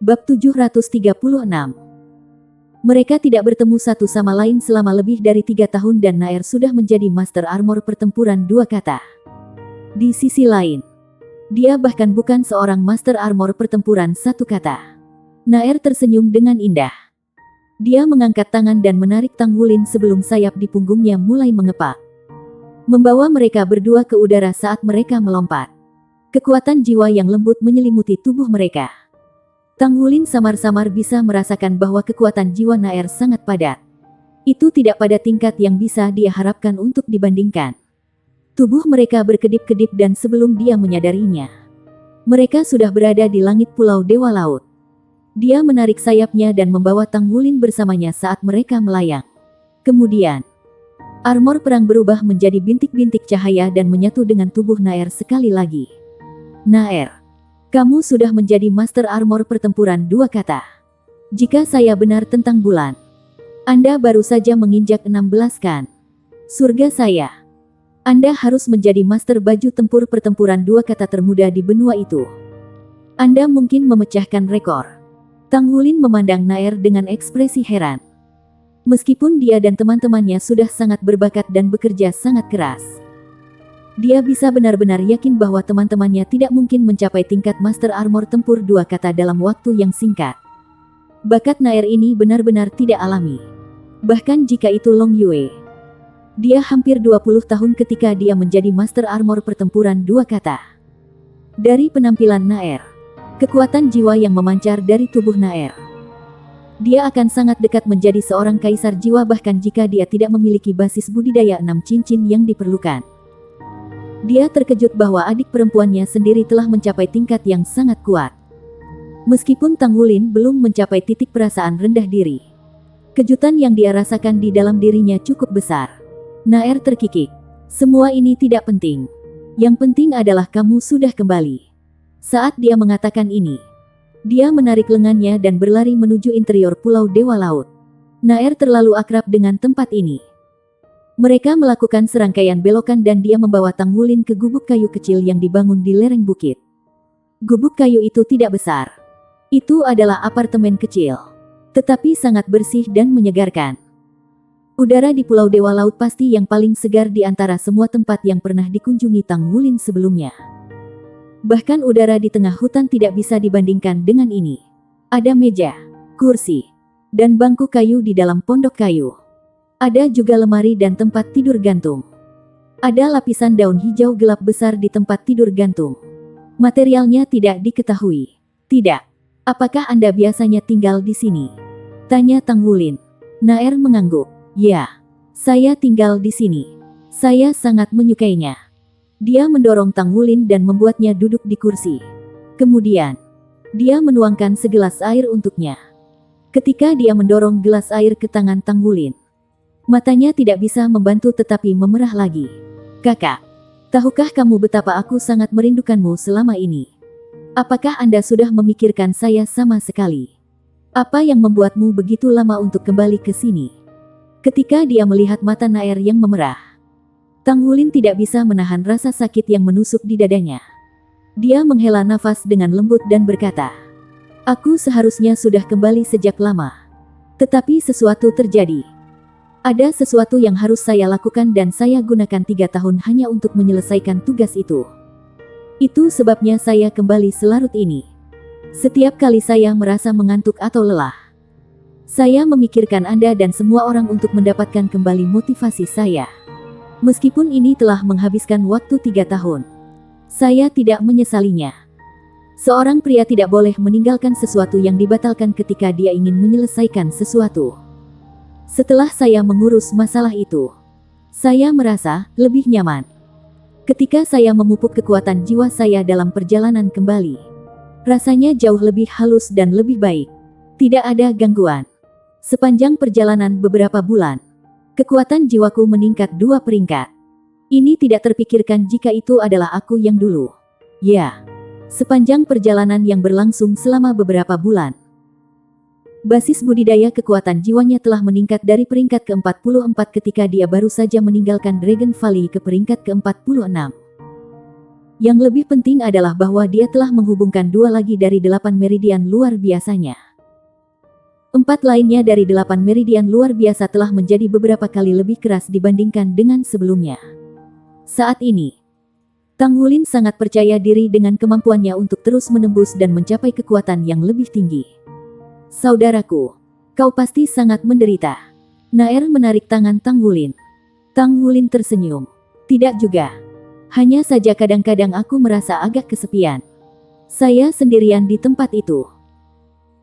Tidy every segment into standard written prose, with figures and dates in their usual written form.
Bab 736. Mereka tidak bertemu satu sama lain selama lebih dari 3 tahun dan Naer sudah menjadi Master Armor pertempuran 2 kata. Di sisi lain, dia bahkan bukan seorang Master Armor pertempuran 1 kata. Naer tersenyum dengan indah. Dia mengangkat tangan dan menarik Tang Wulin sebelum sayap di punggungnya mulai mengepak, membawa mereka berdua ke udara saat mereka melompat. Kekuatan jiwa yang lembut menyelimuti tubuh mereka. Tang Wulin samar-samar bisa merasakan bahwa kekuatan jiwa Naer sangat padat. Itu tidak pada tingkat yang bisa dia harapkan untuk dibandingkan. Tubuh mereka berkedip-kedip dan sebelum dia menyadarinya, mereka sudah berada di langit Pulau Dewa Laut. Dia menarik sayapnya dan membawa Tang Wulin bersamanya saat mereka melayang. Kemudian, armor perang berubah menjadi bintik-bintik cahaya dan menyatu dengan tubuh Naer sekali lagi. Naer, kamu sudah menjadi Master Armor pertempuran 2 kata. Jika saya benar tentang bulan, Anda baru saja menginjak 16 kan? Surga saya. Anda harus menjadi Master Baju Tempur pertempuran 2 kata termuda di benua itu. Anda mungkin memecahkan rekor. Tang Wulin memandang Naer dengan ekspresi heran. Meskipun dia dan teman-temannya sudah sangat berbakat dan bekerja sangat keras, dia bisa benar-benar yakin bahwa teman-temannya tidak mungkin mencapai tingkat Master Armor Tempur 2 kata dalam waktu yang singkat. Bakat Naer ini benar-benar tidak alami. Bahkan jika itu Long Yue, dia hampir 20 tahun ketika dia menjadi Master Armor pertempuran 2 kata. Dari penampilan Naer, kekuatan jiwa yang memancar dari tubuh Naer, dia akan sangat dekat menjadi seorang kaisar jiwa bahkan jika dia tidak memiliki basis budidaya 6 cincin yang diperlukan. Dia terkejut bahwa adik perempuannya sendiri telah mencapai tingkat yang sangat kuat. Meskipun Tang Wulin belum mencapai titik perasaan rendah diri, kejutan yang dia rasakan di dalam dirinya cukup besar. Naer terkikik. Semua ini tidak penting. Yang penting adalah kamu sudah kembali. Saat dia mengatakan ini, dia menarik lengannya dan berlari menuju interior Pulau Dewa Laut. Naer terlalu akrab dengan tempat ini. Mereka melakukan serangkaian belokan dan dia membawa Tang Wulin ke gubuk kayu kecil yang dibangun di lereng bukit. Gubuk kayu itu tidak besar. Itu adalah apartemen kecil, tetapi sangat bersih dan menyegarkan. Udara di Pulau Dewa Laut pasti yang paling segar di antara semua tempat yang pernah dikunjungi Tang Wulin sebelumnya. Bahkan udara di tengah hutan tidak bisa dibandingkan dengan ini. Ada meja, kursi, dan bangku kayu di dalam pondok kayu. Ada juga lemari dan tempat tidur gantung. Ada lapisan daun hijau gelap besar di tempat tidur gantung. Materialnya tidak diketahui. Tidak. Apakah Anda biasanya tinggal di sini? Tanya Tang Wulin. Naer mengangguk. Ya, saya tinggal di sini. Saya sangat menyukainya. Dia mendorong Tang Wulin dan membuatnya duduk di kursi. Kemudian, dia menuangkan segelas air untuknya. Ketika dia mendorong gelas air ke tangan Tang Wulin, matanya tidak bisa membantu tetapi memerah lagi. Kakak, tahukah kamu betapa aku sangat merindukanmu selama ini? Apakah Anda sudah memikirkan saya sama sekali? Apa yang membuatmu begitu lama untuk kembali ke sini? Ketika dia melihat mata Naer yang memerah, Tang Wulin tidak bisa menahan rasa sakit yang menusuk di dadanya. Dia menghela nafas dengan lembut dan berkata, "Aku seharusnya sudah kembali sejak lama. Tetapi sesuatu terjadi. Ada sesuatu yang harus saya lakukan dan saya gunakan 3 tahun hanya untuk menyelesaikan tugas itu. Itu sebabnya saya kembali selarut ini. Setiap kali saya merasa mengantuk atau lelah, saya memikirkan Anda dan semua orang untuk mendapatkan kembali motivasi saya. Meskipun ini telah menghabiskan waktu 3 tahun, saya tidak menyesalinya. Seorang pria tidak boleh meninggalkan sesuatu yang dibatalkan ketika dia ingin menyelesaikan sesuatu. Setelah saya mengurus masalah itu, saya merasa lebih nyaman. Ketika saya memupuk kekuatan jiwa saya dalam perjalanan kembali, rasanya jauh lebih halus dan lebih baik. Tidak ada gangguan. Sepanjang perjalanan beberapa bulan, kekuatan jiwaku meningkat 2 peringkat. Ini tidak terpikirkan jika itu adalah aku yang dulu. Ya, sepanjang perjalanan yang berlangsung selama beberapa bulan, basis budidaya kekuatan jiwanya telah meningkat dari peringkat ke-44 ketika dia baru saja meninggalkan Dragon Valley ke peringkat ke-46. Yang lebih penting adalah bahwa dia telah menghubungkan 2 lagi dari 8 meridian luar biasanya. 4 lainnya dari 8 meridian luar biasa telah menjadi beberapa kali lebih keras dibandingkan dengan sebelumnya. Saat ini, Tang Wulin sangat percaya diri dengan kemampuannya untuk terus menembus dan mencapai kekuatan yang lebih tinggi. Saudaraku, kau pasti sangat menderita. Naer menarik tangan Tang Wulin. Tang Wulin tersenyum. Tidak juga. Hanya saja kadang-kadang aku merasa agak kesepian. Saya sendirian di tempat itu.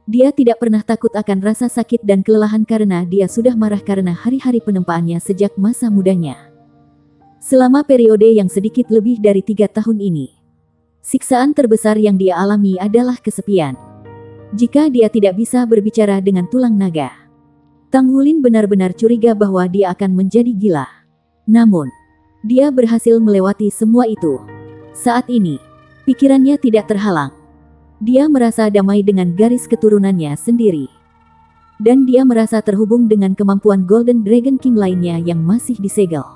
Dia tidak pernah takut akan rasa sakit dan kelelahan karena dia sudah marah karena hari-hari penempaannya sejak masa mudanya. Selama periode yang sedikit lebih dari 3 tahun ini, siksaan terbesar yang dia alami adalah kesepian. Jika dia tidak bisa berbicara dengan tulang naga, Tang Wulin benar-benar curiga bahwa dia akan menjadi gila. Namun, dia berhasil melewati semua itu. Saat ini, pikirannya tidak terhalang. Dia merasa damai dengan garis keturunannya sendiri. Dan dia merasa terhubung dengan kemampuan Golden Dragon King lainnya yang masih disegel.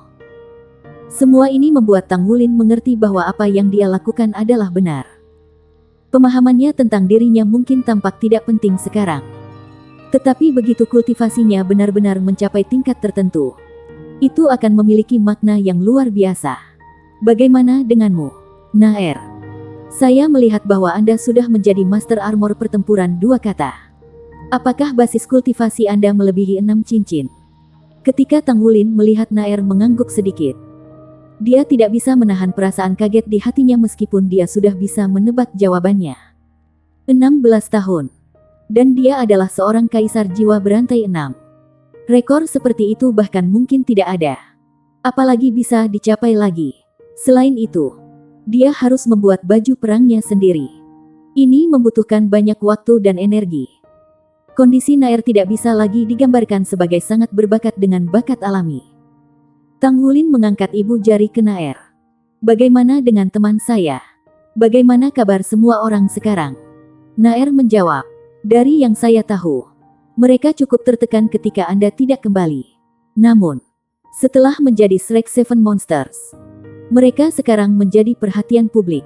Semua ini membuat Tang Wulin mengerti bahwa apa yang dia lakukan adalah benar. Pemahamannya tentang dirinya mungkin tampak tidak penting sekarang. Tetapi begitu kultivasinya benar-benar mencapai tingkat tertentu, itu akan memiliki makna yang luar biasa. Bagaimana denganmu, Naer? Saya melihat bahwa Anda sudah menjadi Master Armor pertempuran 2 kata. Apakah basis kultivasi Anda melebihi 6 cincin? Ketika Tang Wulin melihat Naer mengangguk sedikit, dia tidak bisa menahan perasaan kaget di hatinya meskipun dia sudah bisa menebak jawabannya. 16 tahun. Dan dia adalah seorang kaisar jiwa berantai 6. Rekor seperti itu bahkan mungkin tidak ada. Apalagi bisa dicapai lagi. Selain itu, dia harus membuat baju perangnya sendiri. Ini membutuhkan banyak waktu dan energi. Kondisi Naer tidak bisa lagi digambarkan sebagai sangat berbakat dengan bakat alami. Tang Wulin mengangkat ibu jari ke Naer. Bagaimana dengan teman saya? Bagaimana kabar semua orang sekarang? Naer menjawab, dari yang saya tahu, mereka cukup tertekan ketika Anda tidak kembali. Namun, setelah menjadi Shrek Seven Monsters, mereka sekarang menjadi perhatian publik.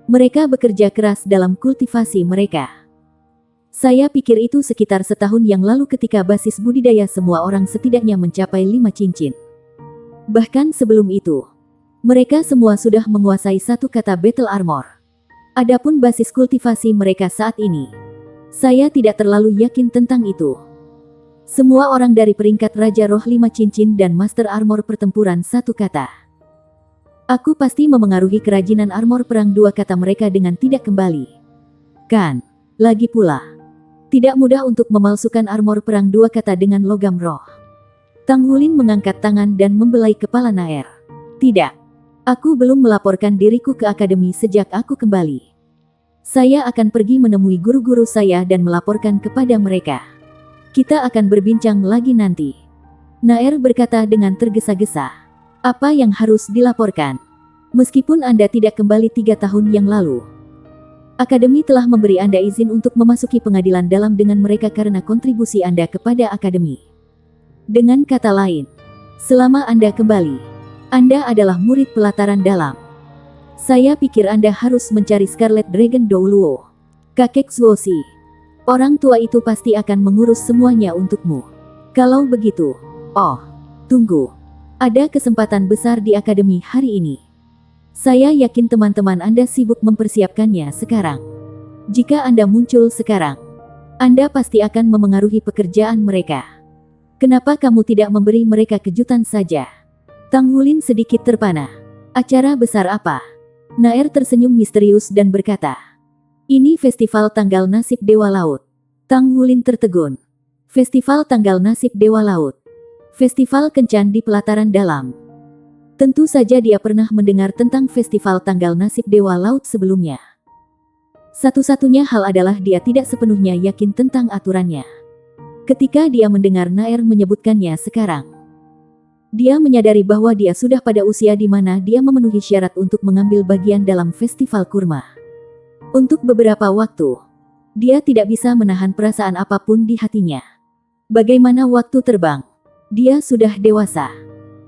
Mereka bekerja keras dalam kultivasi mereka. Saya pikir itu sekitar setahun yang lalu ketika basis budidaya semua orang setidaknya mencapai 5 cincin. Bahkan sebelum itu, mereka semua sudah menguasai 1 kata Battle Armor. Adapun basis kultivasi mereka saat ini, saya tidak terlalu yakin tentang itu. Semua orang dari peringkat Raja Roh 5 cincin dan Master Armor pertempuran 1 kata. Aku pasti memengaruhi kerajinan armor perang 2 kata mereka dengan tidak kembali. Kan, lagi pula, tidak mudah untuk memalsukan armor perang 2 kata dengan logam roh. Tang Wulin mengangkat tangan dan membelai kepala Naer. Tidak, aku belum melaporkan diriku ke akademi sejak aku kembali. Saya akan pergi menemui guru-guru saya dan melaporkan kepada mereka. Kita akan berbincang lagi nanti. Naer berkata dengan tergesa-gesa. Apa yang harus dilaporkan? Meskipun Anda tidak kembali 3 tahun yang lalu, Akademi telah memberi Anda izin untuk memasuki pengadilan dalam dengan mereka karena kontribusi Anda kepada Akademi. Dengan kata lain, selama Anda kembali, Anda adalah murid pelataran dalam. Saya pikir Anda harus mencari Scarlet Dragon Douluo, kakek Zuoshi. Orang tua itu pasti akan mengurus semuanya untukmu. Kalau begitu, tunggu. Ada kesempatan besar di akademi hari ini. Saya yakin teman-teman Anda sibuk mempersiapkannya sekarang. Jika Anda muncul sekarang, Anda pasti akan memengaruhi pekerjaan mereka. Kenapa kamu tidak memberi mereka kejutan saja? Tang Wulin sedikit terpana. Acara besar apa? Naer tersenyum misterius dan berkata, ini festival tanggal nasib Dewa Laut. Tang Wulin tertegun. Festival tanggal nasib Dewa Laut. Festival kencan di pelataran dalam. Tentu saja dia pernah mendengar tentang festival tanggal nasib Dewa Laut sebelumnya. Satu-satunya hal adalah dia tidak sepenuhnya yakin tentang aturannya. Ketika dia mendengar Naer menyebutkannya sekarang, dia menyadari bahwa dia sudah pada usia di mana dia memenuhi syarat untuk mengambil bagian dalam festival kurma. Untuk beberapa waktu, dia tidak bisa menahan perasaan apapun di hatinya. Bagaimana waktu terbang? Dia sudah dewasa.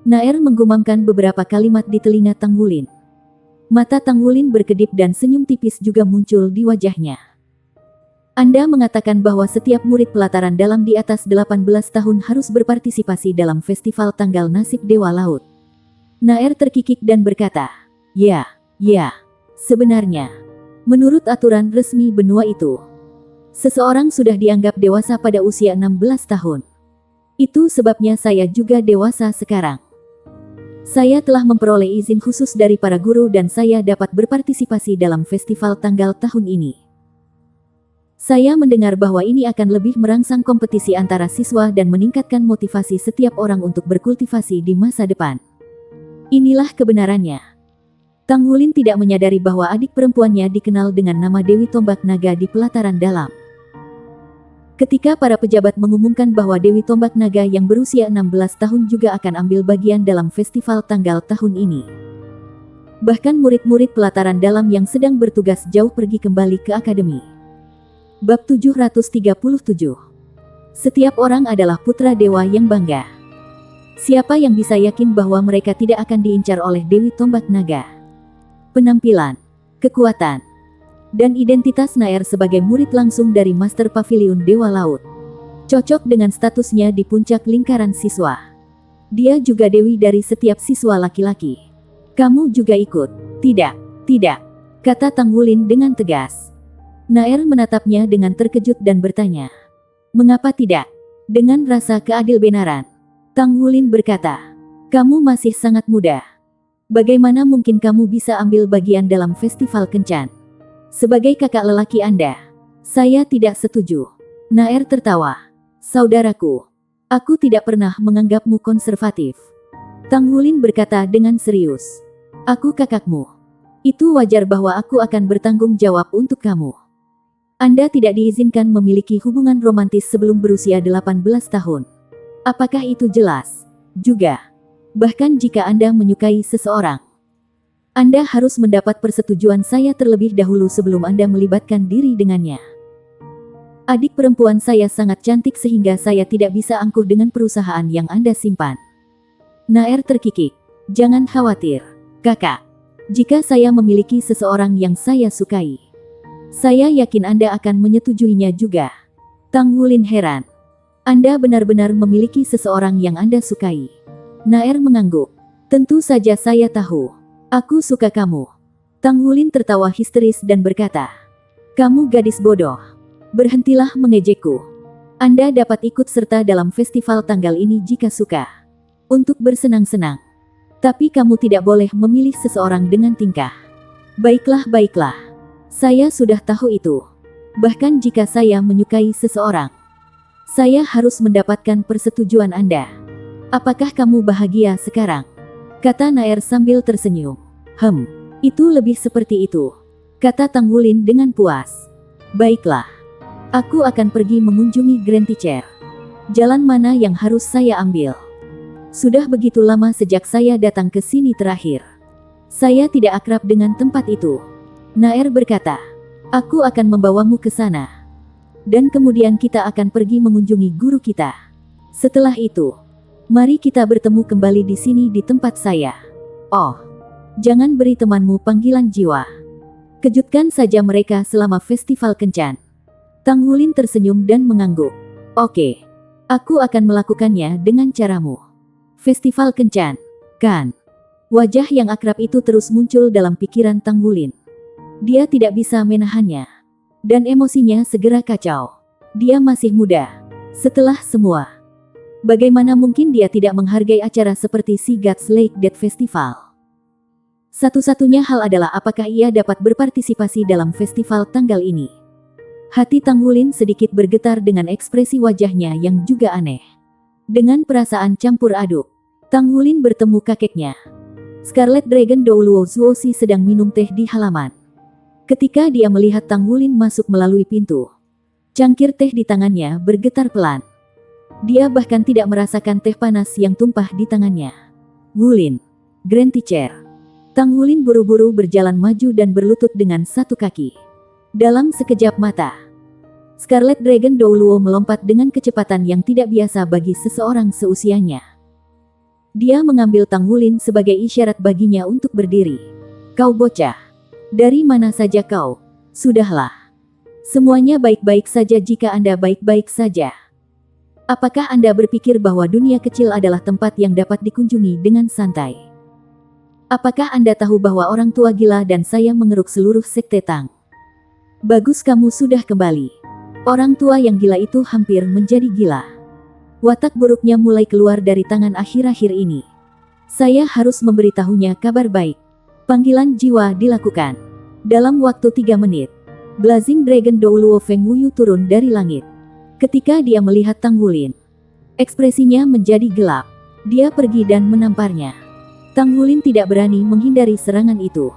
Naer menggumamkan beberapa kalimat di telinga Tang Wulin. Mata Tang Wulin berkedip dan senyum tipis juga muncul di wajahnya. Anda mengatakan bahwa setiap murid pelataran dalam di atas 18 tahun harus berpartisipasi dalam festival tanggal nasib Dewa Laut. Naer terkikik dan berkata, ya, sebenarnya. Menurut aturan resmi benua itu, seseorang sudah dianggap dewasa pada usia 16 tahun. Itu sebabnya saya juga dewasa sekarang. Saya telah memperoleh izin khusus dari para guru dan saya dapat berpartisipasi dalam festival tanggal tahun ini. Saya mendengar bahwa ini akan lebih merangsang kompetisi antara siswa dan meningkatkan motivasi setiap orang untuk berkultivasi di masa depan. Inilah kebenarannya. Tang Wulin tidak menyadari bahwa adik perempuannya dikenal dengan nama Dewi Tombak Naga di pelataran dalam. Ketika para pejabat mengumumkan bahwa Dewi Tombak Naga yang berusia 16 tahun juga akan ambil bagian dalam festival tanggal tahun ini. Bahkan murid-murid pelataran dalam yang sedang bertugas jauh pergi kembali ke akademi. Bab 737. Setiap orang adalah putra dewa yang bangga. Siapa yang bisa yakin bahwa mereka tidak akan diincar oleh Dewi Tombak Naga? Penampilan, kekuatan, dan identitas Naer sebagai murid langsung dari Master Pavilion Dewa Laut cocok dengan statusnya di puncak lingkaran siswa. Dia juga dewi dari setiap siswa laki-laki. Kamu juga ikut? Tidak, kata Tang Wulin dengan tegas. Naer menatapnya dengan terkejut dan bertanya, mengapa tidak? Dengan rasa keadilbenaran, Tang Wulin berkata, kamu masih sangat muda. Bagaimana mungkin kamu bisa ambil bagian dalam festival kencan? Sebagai kakak lelaki Anda, saya tidak setuju. Naer tertawa. Saudaraku, aku tidak pernah menganggapmu konservatif. Tang Wulin berkata dengan serius. Aku kakakmu. Itu wajar bahwa aku akan bertanggung jawab untuk kamu. Anda tidak diizinkan memiliki hubungan romantis sebelum berusia 18 tahun. Apakah itu jelas? Juga, bahkan jika Anda menyukai seseorang, Anda harus mendapat persetujuan saya terlebih dahulu sebelum Anda melibatkan diri dengannya. Adik perempuan saya sangat cantik sehingga saya tidak bisa angkuh dengan perusahaan yang Anda simpan. Naer terkikik. Jangan khawatir, kakak. Jika saya memiliki seseorang yang saya sukai, saya yakin Anda akan menyetujuinya juga. Tang Wulin heran. Anda benar-benar memiliki seseorang yang Anda sukai? Naer mengangguk. Tentu saja saya tahu. Aku suka kamu. Tang Wulin tertawa histeris dan berkata, kamu gadis bodoh. Berhentilah mengejekku. Anda dapat ikut serta dalam festival tanggal ini jika suka. Untuk bersenang-senang. Tapi kamu tidak boleh memilih seseorang dengan tingkah. Baiklah. Saya sudah tahu itu. Bahkan jika saya menyukai seseorang, saya harus mendapatkan persetujuan Anda. Apakah kamu bahagia sekarang? Kata Naer sambil tersenyum. Itu lebih seperti itu. Kata Tang Wulin dengan puas. Baiklah. Aku akan pergi mengunjungi Grand Teacher. Jalan mana yang harus saya ambil? Sudah begitu lama sejak saya datang ke sini terakhir. Saya tidak akrab dengan tempat itu. Naer berkata, aku akan membawamu ke sana. Dan kemudian kita akan pergi mengunjungi guru kita. Setelah itu, mari kita bertemu kembali di sini di tempat saya. Oh, jangan beri temanmu panggilan jiwa. Kejutkan saja mereka selama festival kencan. Tang Wulin tersenyum dan mengangguk. Oke, aku akan melakukannya dengan caramu. Festival kencan, kan? Wajah yang akrab itu terus muncul dalam pikiran Tang Wulin. Dia tidak bisa menahannya. Dan emosinya segera kacau. Dia masih muda. Setelah semua, bagaimana mungkin dia tidak menghargai acara seperti Sea Gods Lake Dead Festival? Satu-satunya hal adalah apakah ia dapat berpartisipasi dalam festival tanggal ini. Hati Tang Wulin sedikit bergetar dengan ekspresi wajahnya yang juga aneh. Dengan perasaan campur aduk, Tang Wulin bertemu kakeknya. Scarlet Dragon Douluo Zuosi sedang minum teh di halaman. Ketika dia melihat Tang Wulin masuk melalui pintu, cangkir teh di tangannya bergetar pelan. Dia bahkan tidak merasakan teh panas yang tumpah di tangannya. Wulin, Grand Teacher. Tang Wulin buru-buru berjalan maju dan berlutut dengan satu kaki. Dalam sekejap mata, Scarlet Dragon Douluo melompat dengan kecepatan yang tidak biasa bagi seseorang seusianya. Dia mengambil Tang Wulin sebagai isyarat baginya untuk berdiri. Kau bocah. Dari mana saja kau? Sudahlah. Semuanya baik-baik saja jika Anda baik-baik saja. Apakah Anda berpikir bahwa dunia kecil adalah tempat yang dapat dikunjungi dengan santai? Apakah Anda tahu bahwa orang tua gila dan saya mengeruk seluruh sekte Tang? Bagus, kamu sudah kembali. Orang tua yang gila itu hampir menjadi gila. Watak buruknya mulai keluar dari tangan akhir-akhir ini. Saya harus memberitahunya kabar baik. Panggilan jiwa dilakukan. Dalam waktu 3 menit, Blazing Dragon Douluo Feng Wuyu turun dari langit. Ketika dia melihat Tang Wulin, ekspresinya menjadi gelap. Dia pergi dan menamparnya. Tang Wulin tidak berani menghindari serangan itu.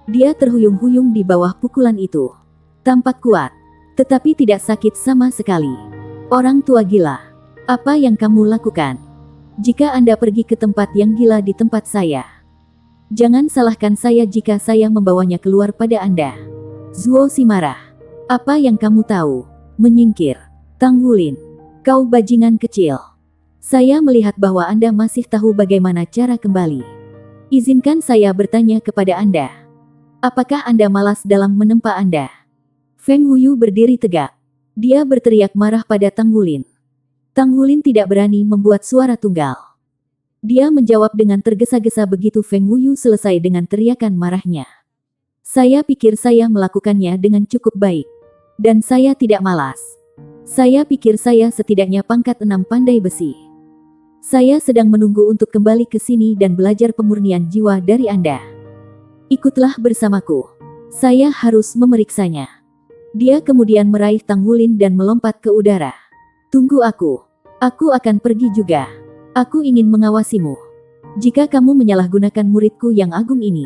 Dia terhuyung-huyung di bawah pukulan itu. Tampak kuat, tetapi tidak sakit sama sekali. Orang tua gila, apa yang kamu lakukan? Jika Anda pergi ke tempat yang gila di tempat saya, jangan salahkan saya jika saya membawanya keluar pada Anda. Zuo Si marah. Apa yang kamu tahu? Menyingkir. Tang Wulin, kau bajingan kecil. Saya melihat bahwa Anda masih tahu bagaimana cara kembali. Izinkan saya bertanya kepada Anda. Apakah Anda malas dalam menempa Anda? Feng Wuyu berdiri tegak. Dia berteriak marah pada Tang Wulin. Tang Wulin tidak berani membuat suara tunggal. Dia menjawab dengan tergesa-gesa begitu Feng Wuyu selesai dengan teriakan marahnya. Saya pikir saya melakukannya dengan cukup baik. Dan saya tidak malas. Saya pikir saya setidaknya pangkat 6 pandai besi. Saya sedang menunggu untuk kembali ke sini dan belajar pemurnian jiwa dari Anda. Ikutlah bersamaku. Saya harus memeriksanya. Dia kemudian meraih Tang Wulin dan melompat ke udara. Tunggu aku. Aku akan pergi juga. Aku ingin mengawasimu. Jika kamu menyalahgunakan muridku yang agung ini.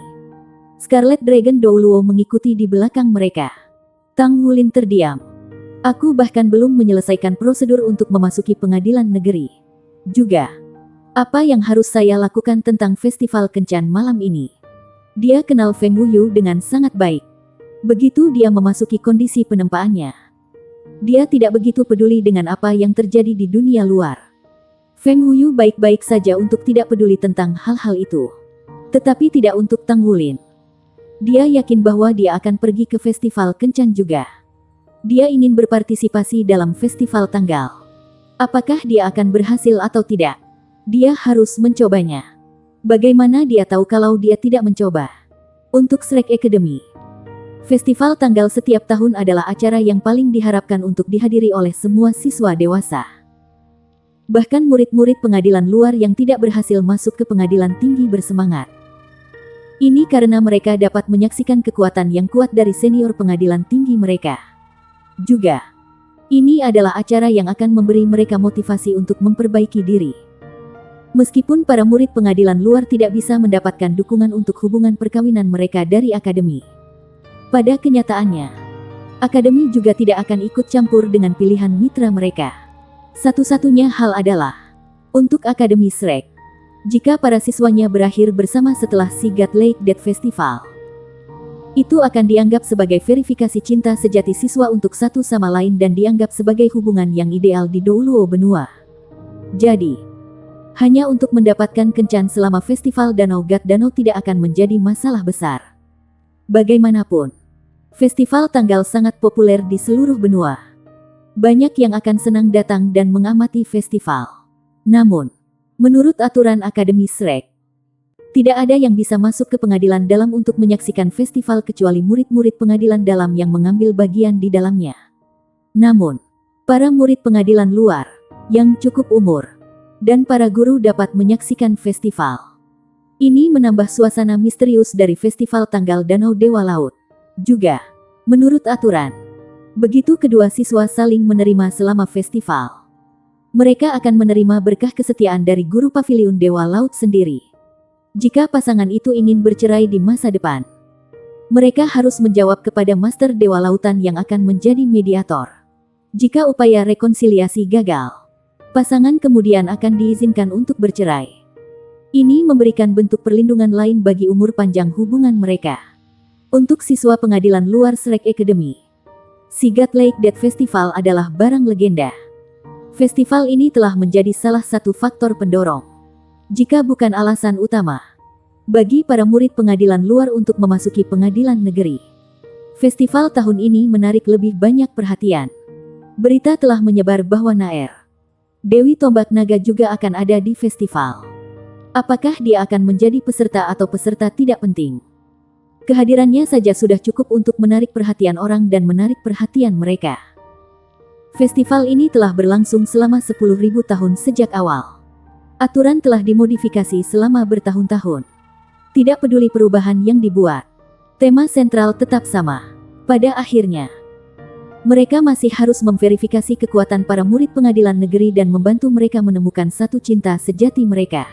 Scarlet Dragon Douluo mengikuti di belakang mereka. Tang Wulin terdiam. Aku bahkan belum menyelesaikan prosedur untuk memasuki pengadilan negeri. Juga, apa yang harus saya lakukan tentang festival kencan malam ini? Dia kenal Feng Wuyu dengan sangat baik. Begitu dia memasuki kondisi penempaannya, dia tidak begitu peduli dengan apa yang terjadi di dunia luar. Feng Wuyu baik-baik saja untuk tidak peduli tentang hal-hal itu. Tetapi tidak untuk Tang Wulin. Dia yakin bahwa dia akan pergi ke festival kencan juga. Dia ingin berpartisipasi dalam festival tanggal. Apakah dia akan berhasil atau tidak? Dia harus mencobanya. Bagaimana dia tahu kalau dia tidak mencoba? Untuk Shrek Academy, festival tanggal setiap tahun adalah acara yang paling diharapkan untuk dihadiri oleh semua siswa dewasa. Bahkan murid-murid pengadilan luar yang tidak berhasil masuk ke pengadilan tinggi bersemangat. Ini karena mereka dapat menyaksikan kekuatan yang kuat dari senior pengadilan tinggi mereka. Juga, ini adalah acara yang akan memberi mereka motivasi untuk memperbaiki diri. Meskipun para murid pengadilan luar tidak bisa mendapatkan dukungan untuk hubungan perkawinan mereka dari akademi. Pada kenyataannya, akademi juga tidak akan ikut campur dengan pilihan mitra mereka. Satu-satunya hal adalah untuk Akademi Shrek. Jika para siswanya berakhir bersama setelah Sigat Lake Death Festival, itu akan dianggap sebagai verifikasi cinta sejati siswa untuk satu sama lain dan dianggap sebagai hubungan yang ideal di Douluo Benua. Jadi, hanya untuk mendapatkan kencan selama festival Danau Gat Danau tidak akan menjadi masalah besar. Bagaimanapun, festival tanggal sangat populer di seluruh benua. Banyak yang akan senang datang dan mengamati festival. Namun, menurut aturan Akademi Shrek, tidak ada yang bisa masuk ke pengadilan dalam untuk menyaksikan festival kecuali murid-murid pengadilan dalam yang mengambil bagian di dalamnya. Namun, para murid pengadilan luar, yang cukup umur, dan para guru dapat menyaksikan festival. Ini menambah suasana misterius dari festival tanggal Danau Dewa Laut. Juga, menurut aturan, begitu kedua siswa saling menerima selama festival, mereka akan menerima berkah kesetiaan dari guru paviliun Dewa Laut sendiri. Jika pasangan itu ingin bercerai di masa depan, mereka harus menjawab kepada Master Dewa Lautan yang akan menjadi mediator. Jika upaya rekonsiliasi gagal, pasangan kemudian akan diizinkan untuk bercerai. Ini memberikan bentuk perlindungan lain bagi umur panjang hubungan mereka. Untuk siswa pengadilan luar Shrek Academy, Sigat Lake Death Festival adalah barang legenda. Festival ini telah menjadi salah satu faktor pendorong, jika bukan alasan utama, bagi para murid pengadilan luar untuk memasuki pengadilan negeri. Festival tahun ini menarik lebih banyak perhatian. Berita telah menyebar bahwa Naer, Dewi Tombak Naga juga akan ada di festival. Apakah dia akan menjadi peserta atau peserta tidak penting. Kehadirannya saja sudah cukup untuk menarik perhatian orang dan menarik perhatian mereka. Festival ini telah berlangsung selama 10.000 tahun sejak awal. Aturan telah dimodifikasi selama bertahun-tahun. Tidak peduli perubahan yang dibuat, tema sentral tetap sama. Pada akhirnya, mereka masih harus memverifikasi kekuatan para murid pengadilan negeri dan membantu mereka menemukan satu cinta sejati mereka.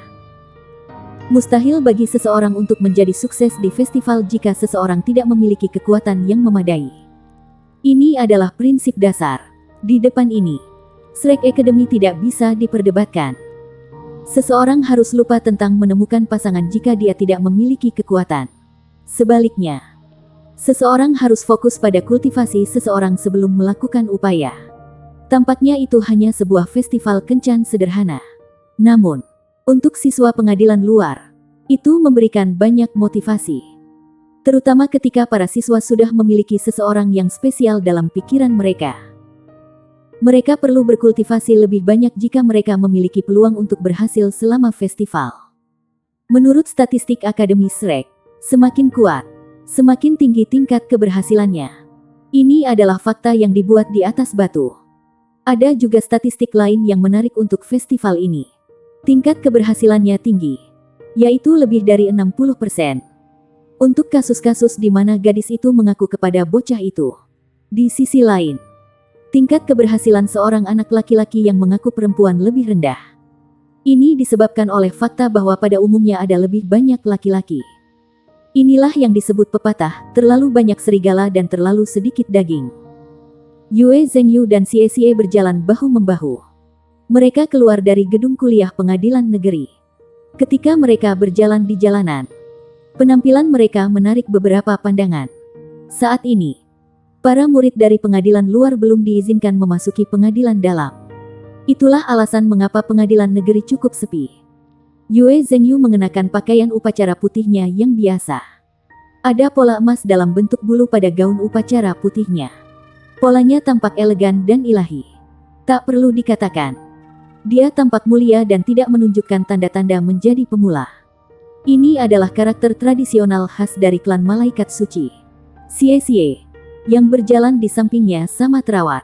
Mustahil bagi seseorang untuk menjadi sukses di festival jika seseorang tidak memiliki kekuatan yang memadai. Ini adalah prinsip dasar. Di depan ini, Shrek Academy tidak bisa diperdebatkan. Seseorang harus lupa tentang menemukan pasangan jika dia tidak memiliki kekuatan. Sebaliknya, seseorang harus fokus pada kultivasi seseorang sebelum melakukan upaya. Tampaknya itu hanya sebuah festival kencan sederhana. Namun, untuk siswa pengadilan luar, itu memberikan banyak motivasi. Terutama ketika para siswa sudah memiliki seseorang yang spesial dalam pikiran mereka. Mereka perlu berkultivasi lebih banyak jika mereka memiliki peluang untuk berhasil selama festival. Menurut statistik Akademi Shrek, semakin kuat, semakin tinggi tingkat keberhasilannya. Ini adalah fakta yang dibuat di atas batu. Ada juga statistik lain yang menarik untuk festival ini. Tingkat keberhasilannya tinggi, yaitu lebih dari 60%. Untuk kasus-kasus di mana gadis itu mengaku kepada bocah itu. Di sisi lain, tingkat keberhasilan seorang anak laki-laki yang mengaku perempuan lebih rendah. Ini disebabkan oleh fakta bahwa pada umumnya ada lebih banyak laki-laki. Inilah yang disebut pepatah, terlalu banyak serigala dan terlalu sedikit daging. Yue Zhengyu dan Xie Xie berjalan bahu-membahu. Mereka keluar dari gedung kuliah pengadilan negeri. Ketika mereka berjalan di jalanan, penampilan mereka menarik beberapa pandangan. Saat ini, para murid dari pengadilan luar belum diizinkan memasuki pengadilan dalam. Itulah alasan mengapa pengadilan negeri cukup sepi. Yue Zhengyu mengenakan pakaian upacara putihnya yang biasa. Ada pola emas dalam bentuk bulu pada gaun upacara putihnya. Polanya tampak elegan dan ilahi. Tak perlu dikatakan, dia tampak mulia dan tidak menunjukkan tanda-tanda menjadi pemula. Ini adalah karakter tradisional khas dari klan malaikat suci. Xie Xie, yang berjalan di sampingnya sama terawat.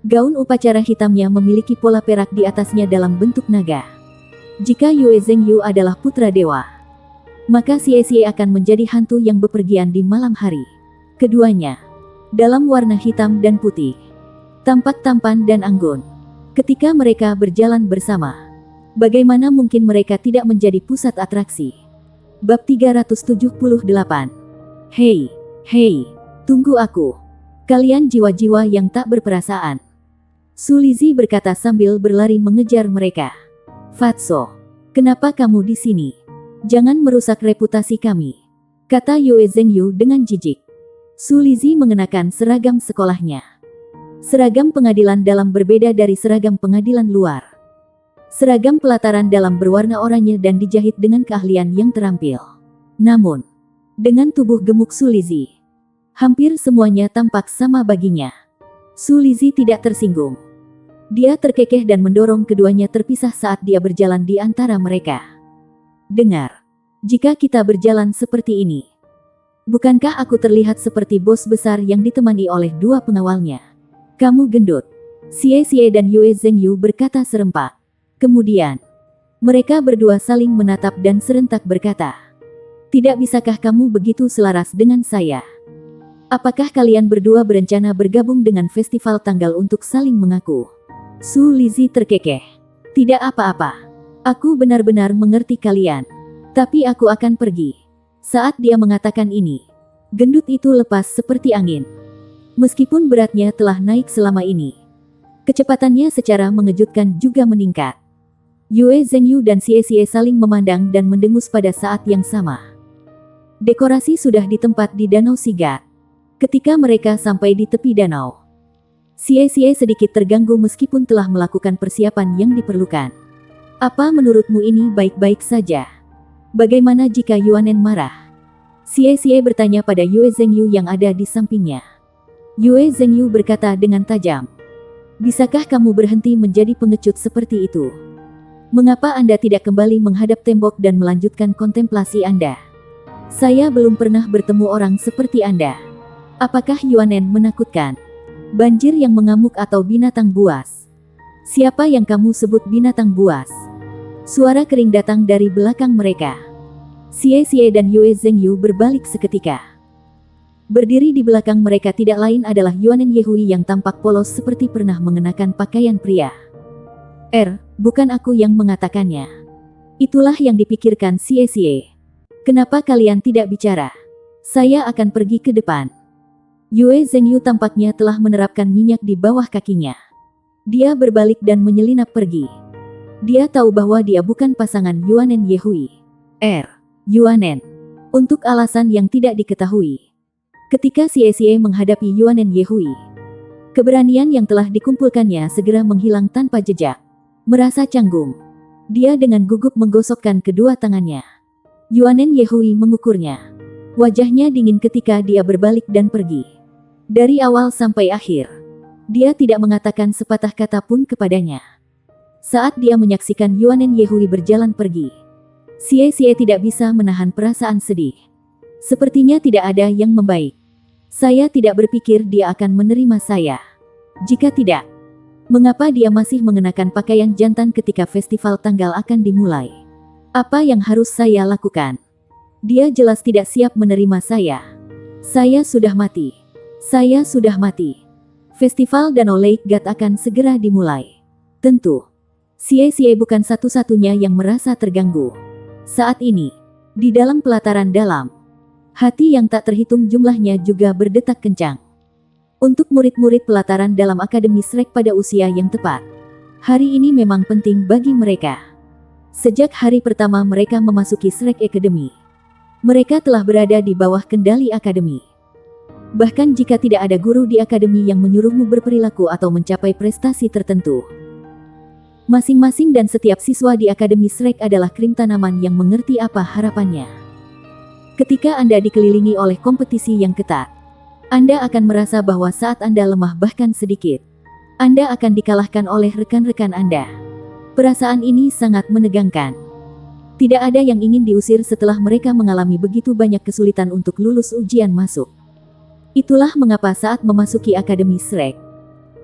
Gaun upacara hitamnya memiliki pola perak di atasnya dalam bentuk naga. Jika Yue Zhengyu adalah putra dewa, maka Xie Xie akan menjadi hantu yang bepergian di malam hari. Keduanya, dalam warna hitam dan putih, tampak tampan dan anggun. Ketika mereka berjalan bersama, bagaimana mungkin mereka tidak menjadi pusat atraksi? Bab 378. Hei, tunggu aku. Kalian jiwa-jiwa yang tak berperasaan. Su Lizzie berkata sambil berlari mengejar mereka. Fatso, kenapa kamu di sini? Jangan merusak reputasi kami, kata Yue Zhengyu dengan jijik. Su Lizzie mengenakan seragam sekolahnya. Seragam pengadilan dalam berbeda dari seragam pengadilan luar. Seragam pelataran dalam berwarna oranye dan dijahit dengan keahlian yang terampil. Namun, dengan tubuh gemuk Su Lizzie, hampir semuanya tampak sama baginya. Su Lizzie tidak tersinggung. Dia terkekeh dan mendorong keduanya terpisah saat dia berjalan di antara mereka. Dengar, jika kita berjalan seperti ini, bukankah aku terlihat seperti bos besar yang ditemani oleh dua pengawalnya? Kamu gendut. Xie Xie dan Yue Zhengyu berkata serempak. Kemudian, mereka berdua saling menatap dan serentak berkata, tidak bisakah kamu begitu selaras dengan saya? Apakah kalian berdua berencana bergabung dengan festival tanggal untuk saling mengaku? Su Lizzie terkekeh. Tidak apa-apa. Aku benar-benar mengerti kalian. Tapi aku akan pergi. Saat dia mengatakan ini, gendut itu lepas seperti angin. Meskipun beratnya telah naik selama ini, kecepatannya secara mengejutkan juga meningkat. Yue Zhengyu dan Xie Xie saling memandang dan mendengus pada saat yang sama. Dekorasi sudah di tempat di Danau Sigat. Ketika mereka sampai di tepi danau, Xie Xie sedikit terganggu meskipun telah melakukan persiapan yang diperlukan. Apa menurutmu ini baik-baik saja? Bagaimana jika Yuanen marah? Xie bertanya pada Yue Zhengyu yang ada di sampingnya. Yue Zhengyu berkata dengan tajam. Bisakah kamu berhenti menjadi pengecut seperti itu? Mengapa Anda tidak kembali menghadap tembok dan melanjutkan kontemplasi Anda? Saya belum pernah bertemu orang seperti Anda. Apakah Yuanen menakutkan? Banjir yang mengamuk atau binatang buas? Siapa yang kamu sebut binatang buas? Suara kering datang dari belakang mereka. Xie dan Yue Zhengyu berbalik seketika. Berdiri di belakang mereka tidak lain adalah Yuanen Yehui yang tampak polos seperti pernah mengenakan pakaian pria. Bukan aku yang mengatakannya. Itulah yang dipikirkan Xie. Kenapa kalian tidak bicara? Saya akan pergi ke depan. Yue Zhengyu tampaknya telah menerapkan minyak di bawah kakinya. Dia berbalik dan menyelinap pergi. Dia tahu bahwa dia bukan pasangan Yuanen Yehui. Yuanen. Untuk alasan yang tidak diketahui. Ketika Xie menghadapi Yuanen Yehui, keberanian yang telah dikumpulkannya segera menghilang tanpa jejak. Merasa canggung, dia dengan gugup menggosokkan kedua tangannya. Yuanen Yehui mengukurnya. Wajahnya dingin ketika dia berbalik dan pergi. Dari awal sampai akhir, dia tidak mengatakan sepatah kata pun kepadanya. Saat dia menyaksikan Yuanen Yehui berjalan pergi, Xie tidak bisa menahan perasaan sedih. Sepertinya tidak ada yang membaik. Saya tidak berpikir dia akan menerima saya. Jika tidak, mengapa dia masih mengenakan pakaian jantan ketika festival tanggal akan dimulai? Apa yang harus saya lakukan? Dia jelas tidak siap menerima saya. Saya sudah mati. Saya sudah mati. Festival Danau Lake God akan segera dimulai. Tentu, Xie bukan satu-satunya yang merasa terganggu. Saat ini, di dalam pelataran dalam, hati yang tak terhitung jumlahnya juga berdetak kencang. Untuk murid-murid pelataran dalam Akademi Shrek pada usia yang tepat, hari ini memang penting bagi mereka. Sejak hari pertama mereka memasuki Shrek Academy, mereka telah berada di bawah kendali Akademi. Bahkan jika tidak ada guru di Akademi yang menyuruhmu berperilaku atau mencapai prestasi tertentu, masing-masing dan setiap siswa di Akademi Shrek adalah krim tanaman yang mengerti apa harapannya. Ketika Anda dikelilingi oleh kompetisi yang ketat, Anda akan merasa bahwa saat Anda lemah bahkan sedikit, Anda akan dikalahkan oleh rekan-rekan Anda. Perasaan ini sangat menegangkan. Tidak ada yang ingin diusir setelah mereka mengalami begitu banyak kesulitan untuk lulus ujian masuk. Itulah mengapa saat memasuki Akademi Shrek,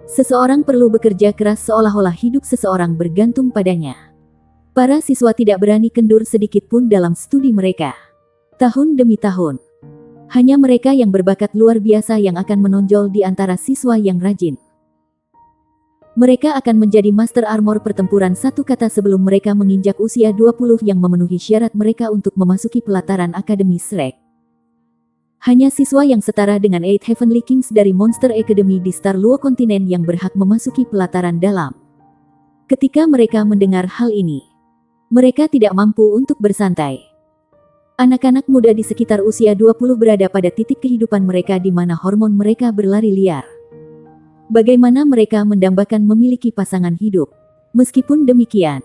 seseorang perlu bekerja keras seolah-olah hidup seseorang bergantung padanya. Para siswa tidak berani kendur sedikit pun dalam studi mereka. Tahun demi tahun, hanya mereka yang berbakat luar biasa yang akan menonjol di antara siswa yang rajin. Mereka akan menjadi Master Armor pertempuran satu kata sebelum mereka menginjak usia 20 yang memenuhi syarat mereka untuk memasuki pelataran Akademi Shrek. Hanya siswa yang setara dengan Eight Heavenly Kings dari Monster Academy di Star Luo kontinen yang berhak memasuki pelataran dalam. Ketika mereka mendengar hal ini, mereka tidak mampu untuk bersantai. Anak-anak muda di sekitar usia 20 berada pada titik kehidupan mereka di mana hormon mereka berlari liar. Bagaimana mereka mendambakan memiliki pasangan hidup? Meskipun demikian,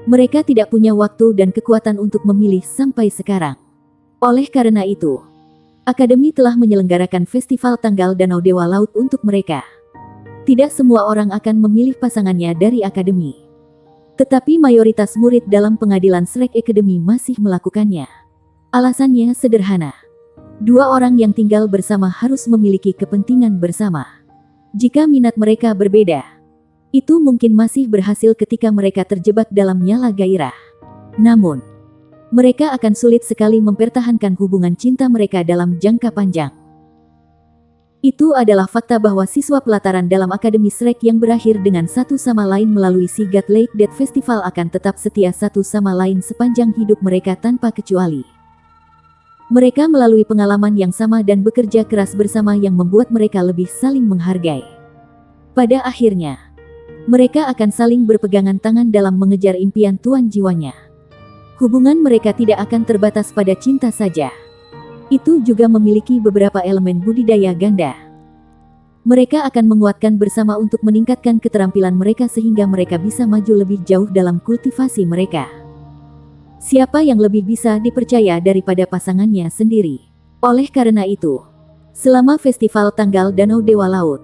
mereka tidak punya waktu dan kekuatan untuk memilih sampai sekarang. Oleh karena itu, Akademi telah menyelenggarakan festival tanggal Danau Dewa Laut untuk mereka. Tidak semua orang akan memilih pasangannya dari Akademi. Tetapi mayoritas murid dalam pengadilan Shrek Academy masih melakukannya. Alasannya sederhana. Dua orang yang tinggal bersama harus memiliki kepentingan bersama. Jika minat mereka berbeda, itu mungkin masih berhasil ketika mereka terjebak dalam nyala gairah. Namun, mereka akan sulit sekali mempertahankan hubungan cinta mereka dalam jangka panjang. Itu adalah fakta bahwa siswa pelataran dalam Akademi Shrek yang berakhir dengan satu sama lain melalui si God Lake Dead Festival akan tetap setia satu sama lain sepanjang hidup mereka tanpa kecuali. Mereka melalui pengalaman yang sama dan bekerja keras bersama yang membuat mereka lebih saling menghargai. Pada akhirnya, mereka akan saling berpegangan tangan dalam mengejar impian tuan jiwanya. Hubungan mereka tidak akan terbatas pada cinta saja. Itu juga memiliki beberapa elemen budidaya ganda. Mereka akan menguatkan bersama untuk meningkatkan keterampilan mereka sehingga mereka bisa maju lebih jauh dalam kultivasi mereka. Siapa yang lebih bisa dipercaya daripada pasangannya sendiri? Oleh karena itu, selama festival tanggal Danau Dewa Laut,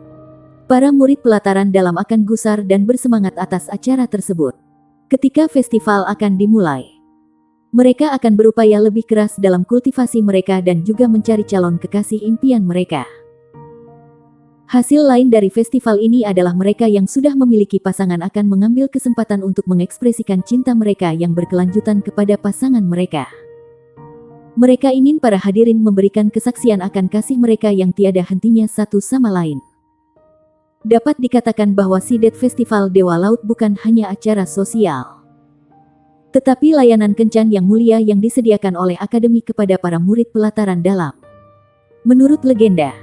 para murid pelataran dalam akan gusar dan bersemangat atas acara tersebut. Ketika festival akan dimulai, mereka akan berupaya lebih keras dalam kultivasi mereka dan juga mencari calon kekasih impian mereka. Hasil lain dari festival ini adalah mereka yang sudah memiliki pasangan akan mengambil kesempatan untuk mengekspresikan cinta mereka yang berkelanjutan kepada pasangan mereka. Mereka ingin para hadirin memberikan kesaksian akan kasih mereka yang tiada hentinya satu sama lain. Dapat dikatakan bahwa Sidet Festival Dewa Laut bukan hanya acara sosial, tetapi layanan kencan yang mulia yang disediakan oleh Akademi kepada para murid pelataran dalam. Menurut legenda,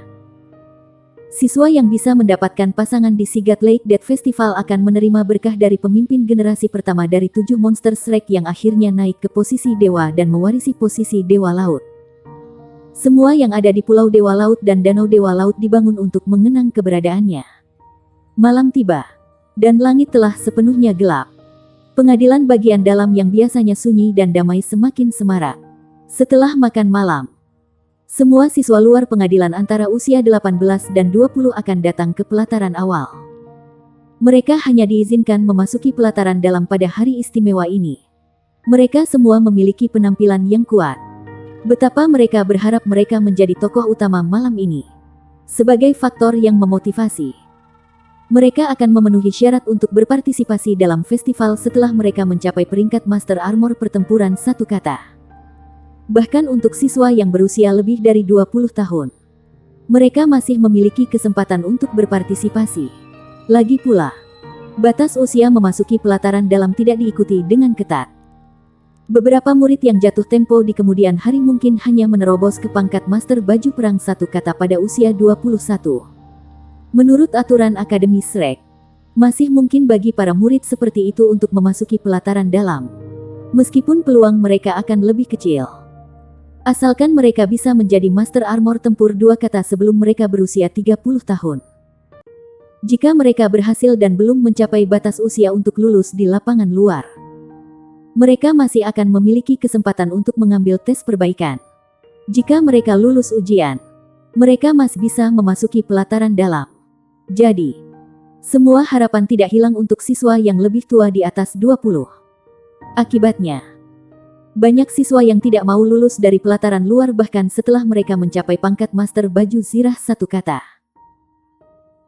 siswa yang bisa mendapatkan pasangan di Sigat Lake Dead Festival akan menerima berkah dari pemimpin generasi pertama dari 7 monster Shrek yang akhirnya naik ke posisi dewa dan mewarisi posisi Dewa Laut. Semua yang ada di Pulau Dewa Laut dan Danau Dewa Laut dibangun untuk mengenang keberadaannya. Malam tiba, dan langit telah sepenuhnya gelap. Pengadilan bagian dalam yang biasanya sunyi dan damai semakin semarak. Setelah makan malam, semua siswa luar pengadilan antara usia 18 dan 20 akan datang ke pelataran awal. Mereka hanya diizinkan memasuki pelataran dalam pada hari istimewa ini. Mereka semua memiliki penampilan yang kuat. Betapa mereka berharap mereka menjadi tokoh utama malam ini. Sebagai faktor yang memotivasi, mereka akan memenuhi syarat untuk berpartisipasi dalam festival setelah mereka mencapai peringkat Master Armor pertempuran satu kata. Bahkan untuk siswa yang berusia lebih dari 20 tahun, mereka masih memiliki kesempatan untuk berpartisipasi. Lagi pula, batas usia memasuki pelataran dalam tidak diikuti dengan ketat. Beberapa murid yang jatuh tempo di kemudian hari mungkin hanya menerobos ke pangkat Master Baju Perang satu kata pada usia 21. Menurut aturan Akademi Shrek, masih mungkin bagi para murid seperti itu untuk memasuki pelataran dalam. Meskipun peluang mereka akan lebih kecil, asalkan mereka bisa menjadi Master Armor Tempur 2 kata sebelum mereka berusia 30 tahun. Jika mereka berhasil dan belum mencapai batas usia untuk lulus di lapangan luar, mereka masih akan memiliki kesempatan untuk mengambil tes perbaikan. Jika mereka lulus ujian, mereka masih bisa memasuki pelataran dalam. Jadi, semua harapan tidak hilang untuk siswa yang lebih tua di atas 20. Akibatnya, banyak siswa yang tidak mau lulus dari pelataran luar bahkan setelah mereka mencapai pangkat Master Baju Zirah satu kata.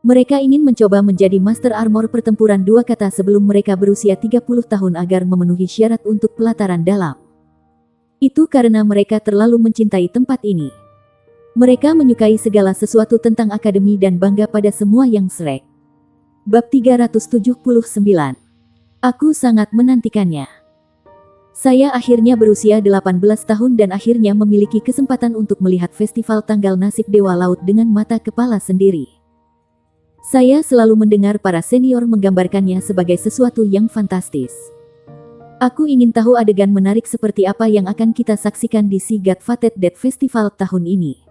Mereka ingin mencoba menjadi Master Armor pertempuran 2 kata sebelum mereka berusia 30 tahun agar memenuhi syarat untuk pelataran dalam. Itu karena mereka terlalu mencintai tempat ini. Mereka menyukai segala sesuatu tentang akademi dan bangga pada semua yang Shrek. Bab 379. Aku sangat menantikannya. Saya akhirnya berusia 18 tahun dan akhirnya memiliki kesempatan untuk melihat festival tanggal nasib Dewa Laut dengan mata kepala sendiri. Saya selalu mendengar para senior menggambarkannya sebagai sesuatu yang fantastis. Aku ingin tahu adegan menarik seperti apa yang akan kita saksikan di Sigat Fated Dead Festival tahun ini.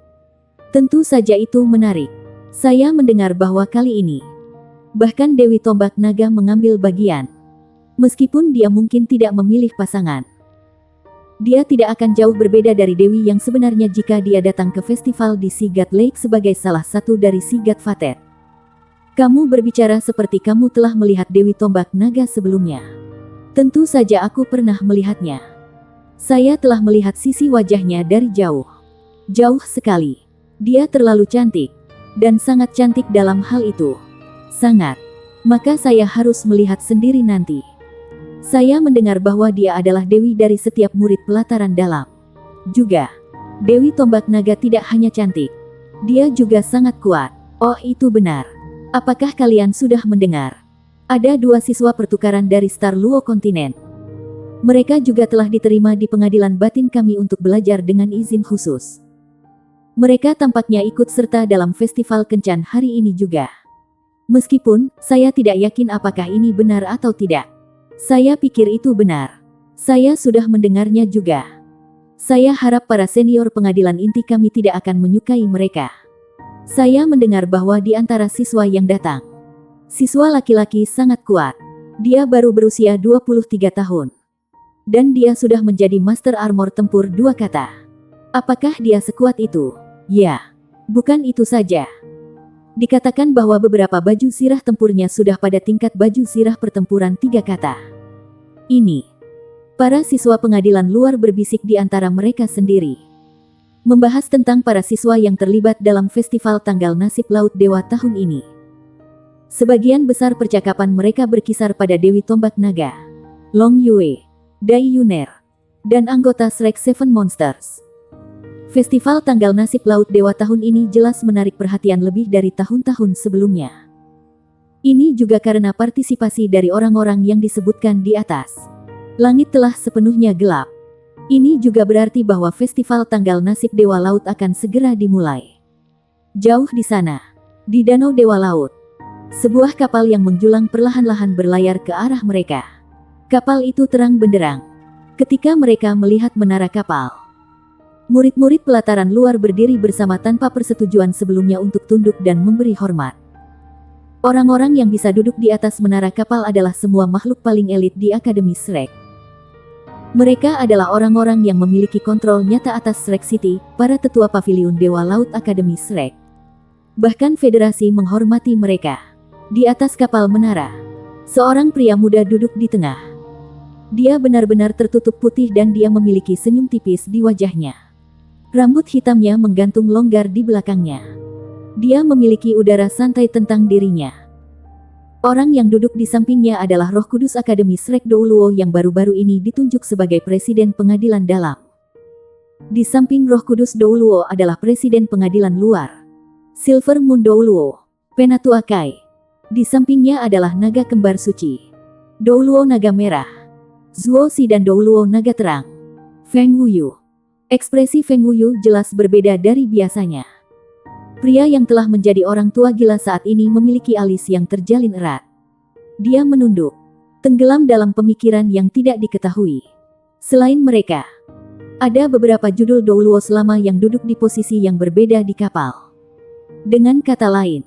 Tentu saja itu menarik. Saya mendengar bahwa kali ini, bahkan Dewi Tombak Naga mengambil bagian. Meskipun dia mungkin tidak memilih pasangan, dia tidak akan jauh berbeda dari Dewi yang sebenarnya jika dia datang ke festival di Sigat Lake sebagai salah satu dari Sigat Fated. Kamu berbicara seperti kamu telah melihat Dewi Tombak Naga sebelumnya. Tentu saja aku pernah melihatnya. Saya telah melihat sisi wajahnya dari jauh. Jauh sekali. Dia terlalu cantik. Dan sangat cantik dalam hal itu. Sangat. Maka saya harus melihat sendiri nanti. Saya mendengar bahwa dia adalah Dewi dari setiap murid pelataran dalam. Juga, Dewi Tombak Naga tidak hanya cantik. Dia juga sangat kuat. Oh, itu benar. Apakah kalian sudah mendengar? Ada 2 siswa pertukaran dari Star Luo Kontinen. Mereka juga telah diterima di pengadilan batin kami untuk belajar dengan izin khusus. Mereka tampaknya ikut serta dalam festival kencan hari ini juga. Meskipun, saya tidak yakin apakah ini benar atau tidak. Saya pikir itu benar. Saya sudah mendengarnya juga. Saya harap para senior pengadilan inti kami tidak akan menyukai mereka. Saya mendengar bahwa di antara siswa yang datang, siswa laki-laki sangat kuat. Dia baru berusia 23 tahun. Dan dia sudah menjadi Master Armor Tempur 2 kata. Apakah dia sekuat itu? Ya. Bukan itu saja. Dikatakan bahwa beberapa baju sirah tempurnya sudah pada tingkat baju sirah pertempuran 3 kata. Ini. Para siswa pengadilan luar berbisik di antara mereka sendiri. Membahas tentang para siswa yang terlibat dalam festival tanggal nasib Laut Dewa tahun ini. Sebagian besar percakapan mereka berkisar pada Dewi Tombak Naga, Long Yue, Dai Yuner, dan anggota Shrek Seven Monsters. Festival tanggal nasib Laut Dewa tahun ini jelas menarik perhatian lebih dari tahun-tahun sebelumnya. Ini juga karena partisipasi dari orang-orang yang disebutkan di atas. Langit telah sepenuhnya gelap. Ini juga berarti bahwa festival tanggal nasib Dewa Laut akan segera dimulai. Jauh di sana, di Danau Dewa Laut, sebuah kapal yang menjulang perlahan-lahan berlayar ke arah mereka. Kapal itu terang benderang. Ketika mereka melihat menara kapal, murid-murid pelataran luar berdiri bersama tanpa persetujuan sebelumnya untuk tunduk dan memberi hormat. Orang-orang yang bisa duduk di atas menara kapal adalah semua makhluk paling elit di Akademi Shrek. Mereka adalah orang-orang yang memiliki kontrol nyata atas Shrek City, para tetua paviliun Dewa Laut Akademi Shrek. Bahkan federasi menghormati mereka. Di atas kapal menara, seorang pria muda duduk di tengah. Dia benar-benar tertutup putih dan dia memiliki senyum tipis di wajahnya. Rambut hitamnya menggantung longgar di belakangnya. Dia memiliki udara santai tentang dirinya. Orang yang duduk di sampingnya adalah Roh Kudus Akademi Shrek Douluo yang baru-baru ini ditunjuk sebagai Presiden Pengadilan Dalam. Di samping Roh Kudus Douluo adalah Presiden Pengadilan Luar, Silver Moon Douluo, Penatua Kai. Di sampingnya adalah Naga Kembar Suci, Douluo Naga Merah, Zuo Si dan Douluo Naga Terang, Feng Huyu. Ekspresi Feng Huyu jelas berbeda dari biasanya. Pria yang telah menjadi orang tua gila saat ini memiliki alis yang terjalin erat. Dia menunduk, tenggelam dalam pemikiran yang tidak diketahui. Selain mereka, ada beberapa judul Douluo selama yang duduk di posisi yang berbeda di kapal. Dengan kata lain,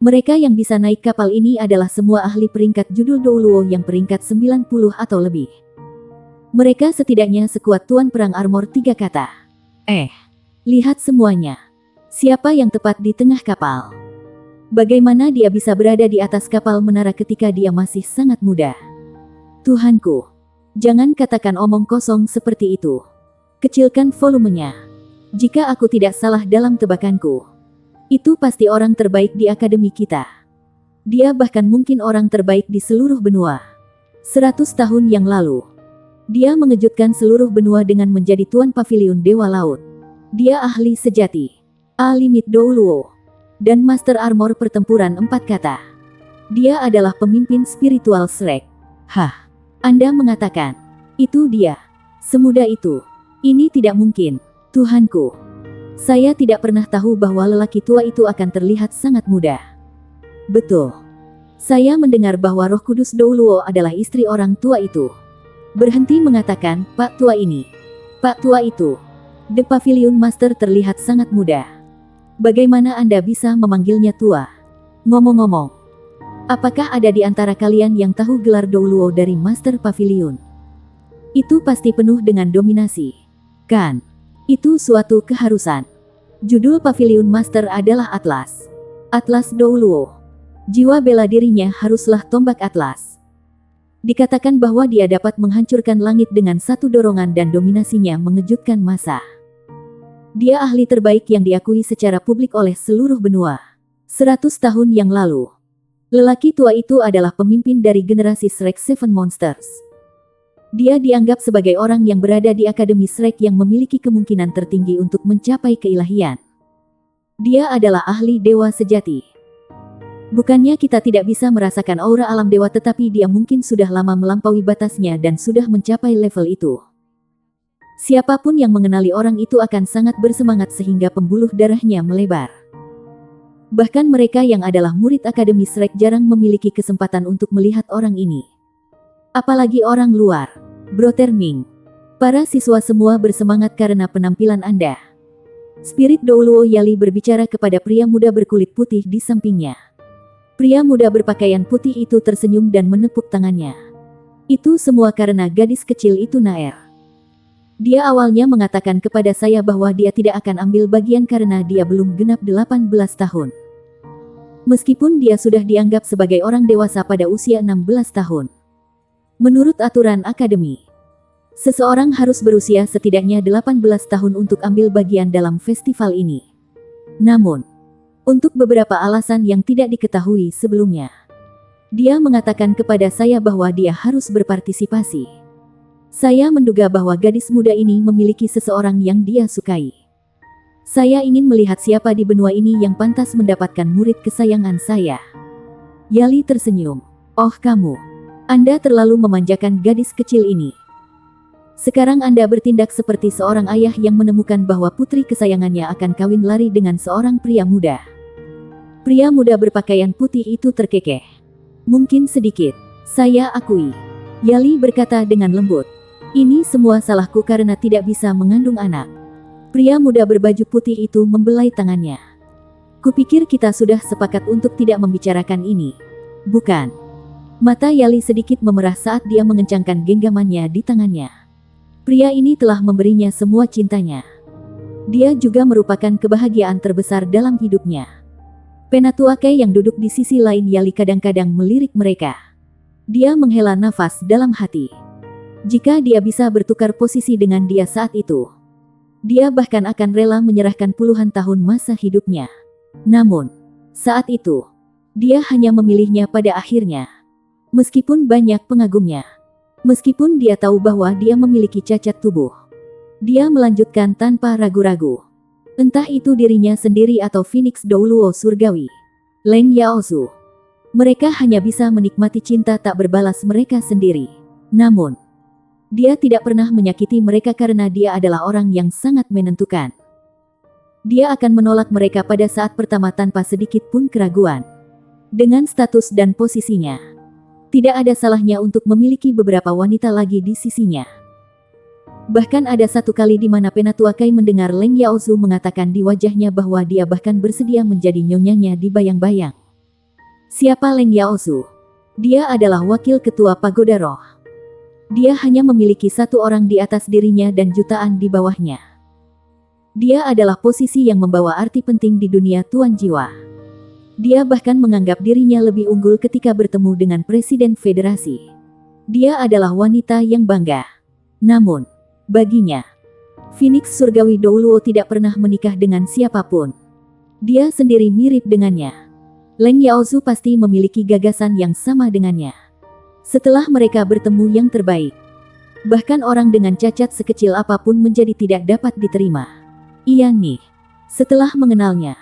mereka yang bisa naik kapal ini adalah semua ahli peringkat judul Douluo yang peringkat 90 atau lebih. Mereka setidaknya sekuat Tuan Perang Armor 3 kata. Lihat semuanya. Siapa yang tepat di tengah kapal? Bagaimana dia bisa berada di atas kapal menara ketika dia masih sangat muda? Tuhanku, jangan katakan omong kosong seperti itu. Kecilkan volumenya. Jika aku tidak salah dalam tebakanku, itu pasti orang terbaik di akademi kita. Dia bahkan mungkin orang terbaik di seluruh benua. 100 tahun yang lalu, dia mengejutkan seluruh benua dengan menjadi Tuan Paviliun Dewa Laut. Dia ahli sejati, Alimit Douluo, dan Master Armor Pertempuran 4 kata. Dia adalah pemimpin spiritual Shrek. Hah, Anda mengatakan, itu dia. Semudah itu. Ini tidak mungkin, Tuhanku. Saya tidak pernah tahu bahwa lelaki tua itu akan terlihat sangat muda. Betul. Saya mendengar bahwa Roh Kudus Douluo adalah istri orang tua itu. Berhenti mengatakan, Pak Tua ini. Pak Tua itu. The Pavilion Master terlihat sangat muda. Bagaimana Anda bisa memanggilnya tua? Ngomong-ngomong, apakah ada di antara kalian yang tahu gelar Douluo dari Master Pavilion? Itu pasti penuh dengan dominasi. Kan? Itu suatu keharusan. Judul Pavilion Master adalah Atlas. Atlas Douluo. Jiwa bela dirinya haruslah tombak Atlas. Dikatakan bahwa dia dapat menghancurkan langit dengan satu dorongan dan dominasinya mengejutkan massa. Dia ahli terbaik yang diakui secara publik oleh seluruh benua. 100 tahun yang lalu, lelaki tua itu adalah pemimpin dari generasi Shrek Seven Monsters. Dia dianggap sebagai orang yang berada di Akademi Shrek yang memiliki kemungkinan tertinggi untuk mencapai keilahian. Dia adalah ahli dewa sejati. Bukannya kita tidak bisa merasakan aura alam dewa, tetapi dia mungkin sudah lama melampaui batasnya dan sudah mencapai level itu. Siapapun yang mengenali orang itu akan sangat bersemangat sehingga pembuluh darahnya melebar. Bahkan mereka yang adalah murid Akademi Shrek jarang memiliki kesempatan untuk melihat orang ini. Apalagi orang luar. Bro Terming. Para siswa semua bersemangat karena penampilan Anda. Spirit Douluo Yali berbicara kepada pria muda berkulit putih di sampingnya. Pria muda berpakaian putih itu tersenyum dan menepuk tangannya. Itu semua karena gadis kecil itu Naer. Dia awalnya mengatakan kepada saya bahwa dia tidak akan ambil bagian karena dia belum genap 18 tahun. Meskipun dia sudah dianggap sebagai orang dewasa pada usia 16 tahun. Menurut aturan akademi, seseorang harus berusia setidaknya 18 tahun untuk ambil bagian dalam festival ini. Namun, untuk beberapa alasan yang tidak diketahui sebelumnya, dia mengatakan kepada saya bahwa dia harus berpartisipasi. Saya menduga bahwa gadis muda ini memiliki seseorang yang dia sukai. Saya ingin melihat siapa di benua ini yang pantas mendapatkan murid kesayangan saya. Yali tersenyum. Oh kamu. Anda terlalu memanjakan gadis kecil ini. Sekarang Anda bertindak seperti seorang ayah yang menemukan bahwa putri kesayangannya akan kawin lari dengan seorang pria muda. Pria muda berpakaian putih itu terkekeh. Mungkin sedikit, saya akui. Yali berkata dengan lembut. Ini semua salahku karena tidak bisa mengandung anak. Pria muda berbaju putih itu membelai tangannya. Kupikir kita sudah sepakat untuk tidak membicarakan ini. Bukan. Mata Yali sedikit memerah saat dia mengencangkan genggamannya di tangannya. Pria ini telah memberinya semua cintanya. Dia juga merupakan kebahagiaan terbesar dalam hidupnya. Penatuake yang duduk di sisi lain Yali kadang-kadang melirik mereka. Dia menghela nafas dalam hati. Jika dia bisa bertukar posisi dengan dia saat itu, dia bahkan akan rela menyerahkan puluhan tahun masa hidupnya. Namun, saat itu, dia hanya memilihnya pada akhirnya. Meskipun banyak pengagumnya, meskipun dia tahu bahwa dia memiliki cacat tubuh, dia melanjutkan tanpa ragu-ragu. Entah itu dirinya sendiri atau Phoenix Douluo Surgawi, Leng Yaozu. Mereka hanya bisa menikmati cinta tak berbalas mereka sendiri. Namun, dia tidak pernah menyakiti mereka karena dia adalah orang yang sangat menentukan. Dia akan menolak mereka pada saat pertama tanpa sedikit pun keraguan. Dengan status dan posisinya, tidak ada salahnya untuk memiliki beberapa wanita lagi di sisinya. Bahkan ada satu kali di mana Penatuakai mendengar Leng Yaozu mengatakan di wajahnya bahwa dia bahkan bersedia menjadi nyonyanya di bayang-bayang. Siapa Leng Yaozu? Dia adalah wakil ketua Pagoda Roh. Dia hanya memiliki satu orang di atas dirinya dan jutaan di bawahnya. Dia adalah posisi yang membawa arti penting di dunia Tuan Jiwa. Dia bahkan menganggap dirinya lebih unggul ketika bertemu dengan Presiden Federasi. Dia adalah wanita yang bangga. Namun, baginya, Phoenix Surgawi Douluo tidak pernah menikah dengan siapapun. Dia sendiri mirip dengannya. Leng Yaozu pasti memiliki gagasan yang sama dengannya. Setelah mereka bertemu yang terbaik, bahkan orang dengan cacat sekecil apapun menjadi tidak dapat diterima. Iya nih, setelah mengenalnya,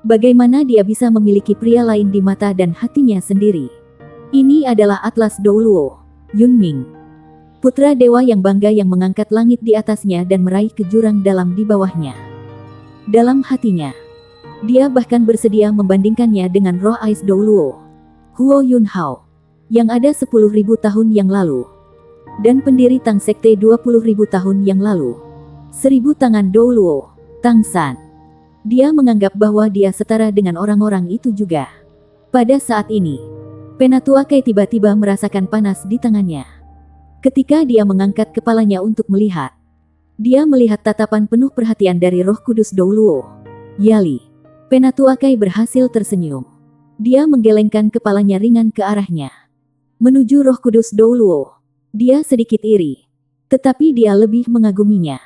bagaimana dia bisa memiliki pria lain di mata dan hatinya sendiri? Ini adalah Atlas Douluo, Yunming. Putra dewa yang bangga yang mengangkat langit di atasnya dan meraih ke jurang dalam di bawahnya. Dalam hatinya, dia bahkan bersedia membandingkannya dengan roh Ais Douluo, Huo Yunhao, yang ada 10.000 tahun yang lalu, dan pendiri Tang Sekte 20.000 tahun yang lalu. 1000 tangan Douluo, Tang San. Dia menganggap bahwa dia setara dengan orang-orang itu juga. Pada saat ini, Penatuakai tiba-tiba merasakan panas di tangannya. Ketika dia mengangkat kepalanya untuk melihat, dia melihat tatapan penuh perhatian dari Roh Kudus Douluo, Yali. Penatuakai berhasil tersenyum. Dia menggelengkan kepalanya ringan ke arahnya. Menuju Roh Kudus Douluo. Dia sedikit iri. Tetapi dia lebih mengaguminya.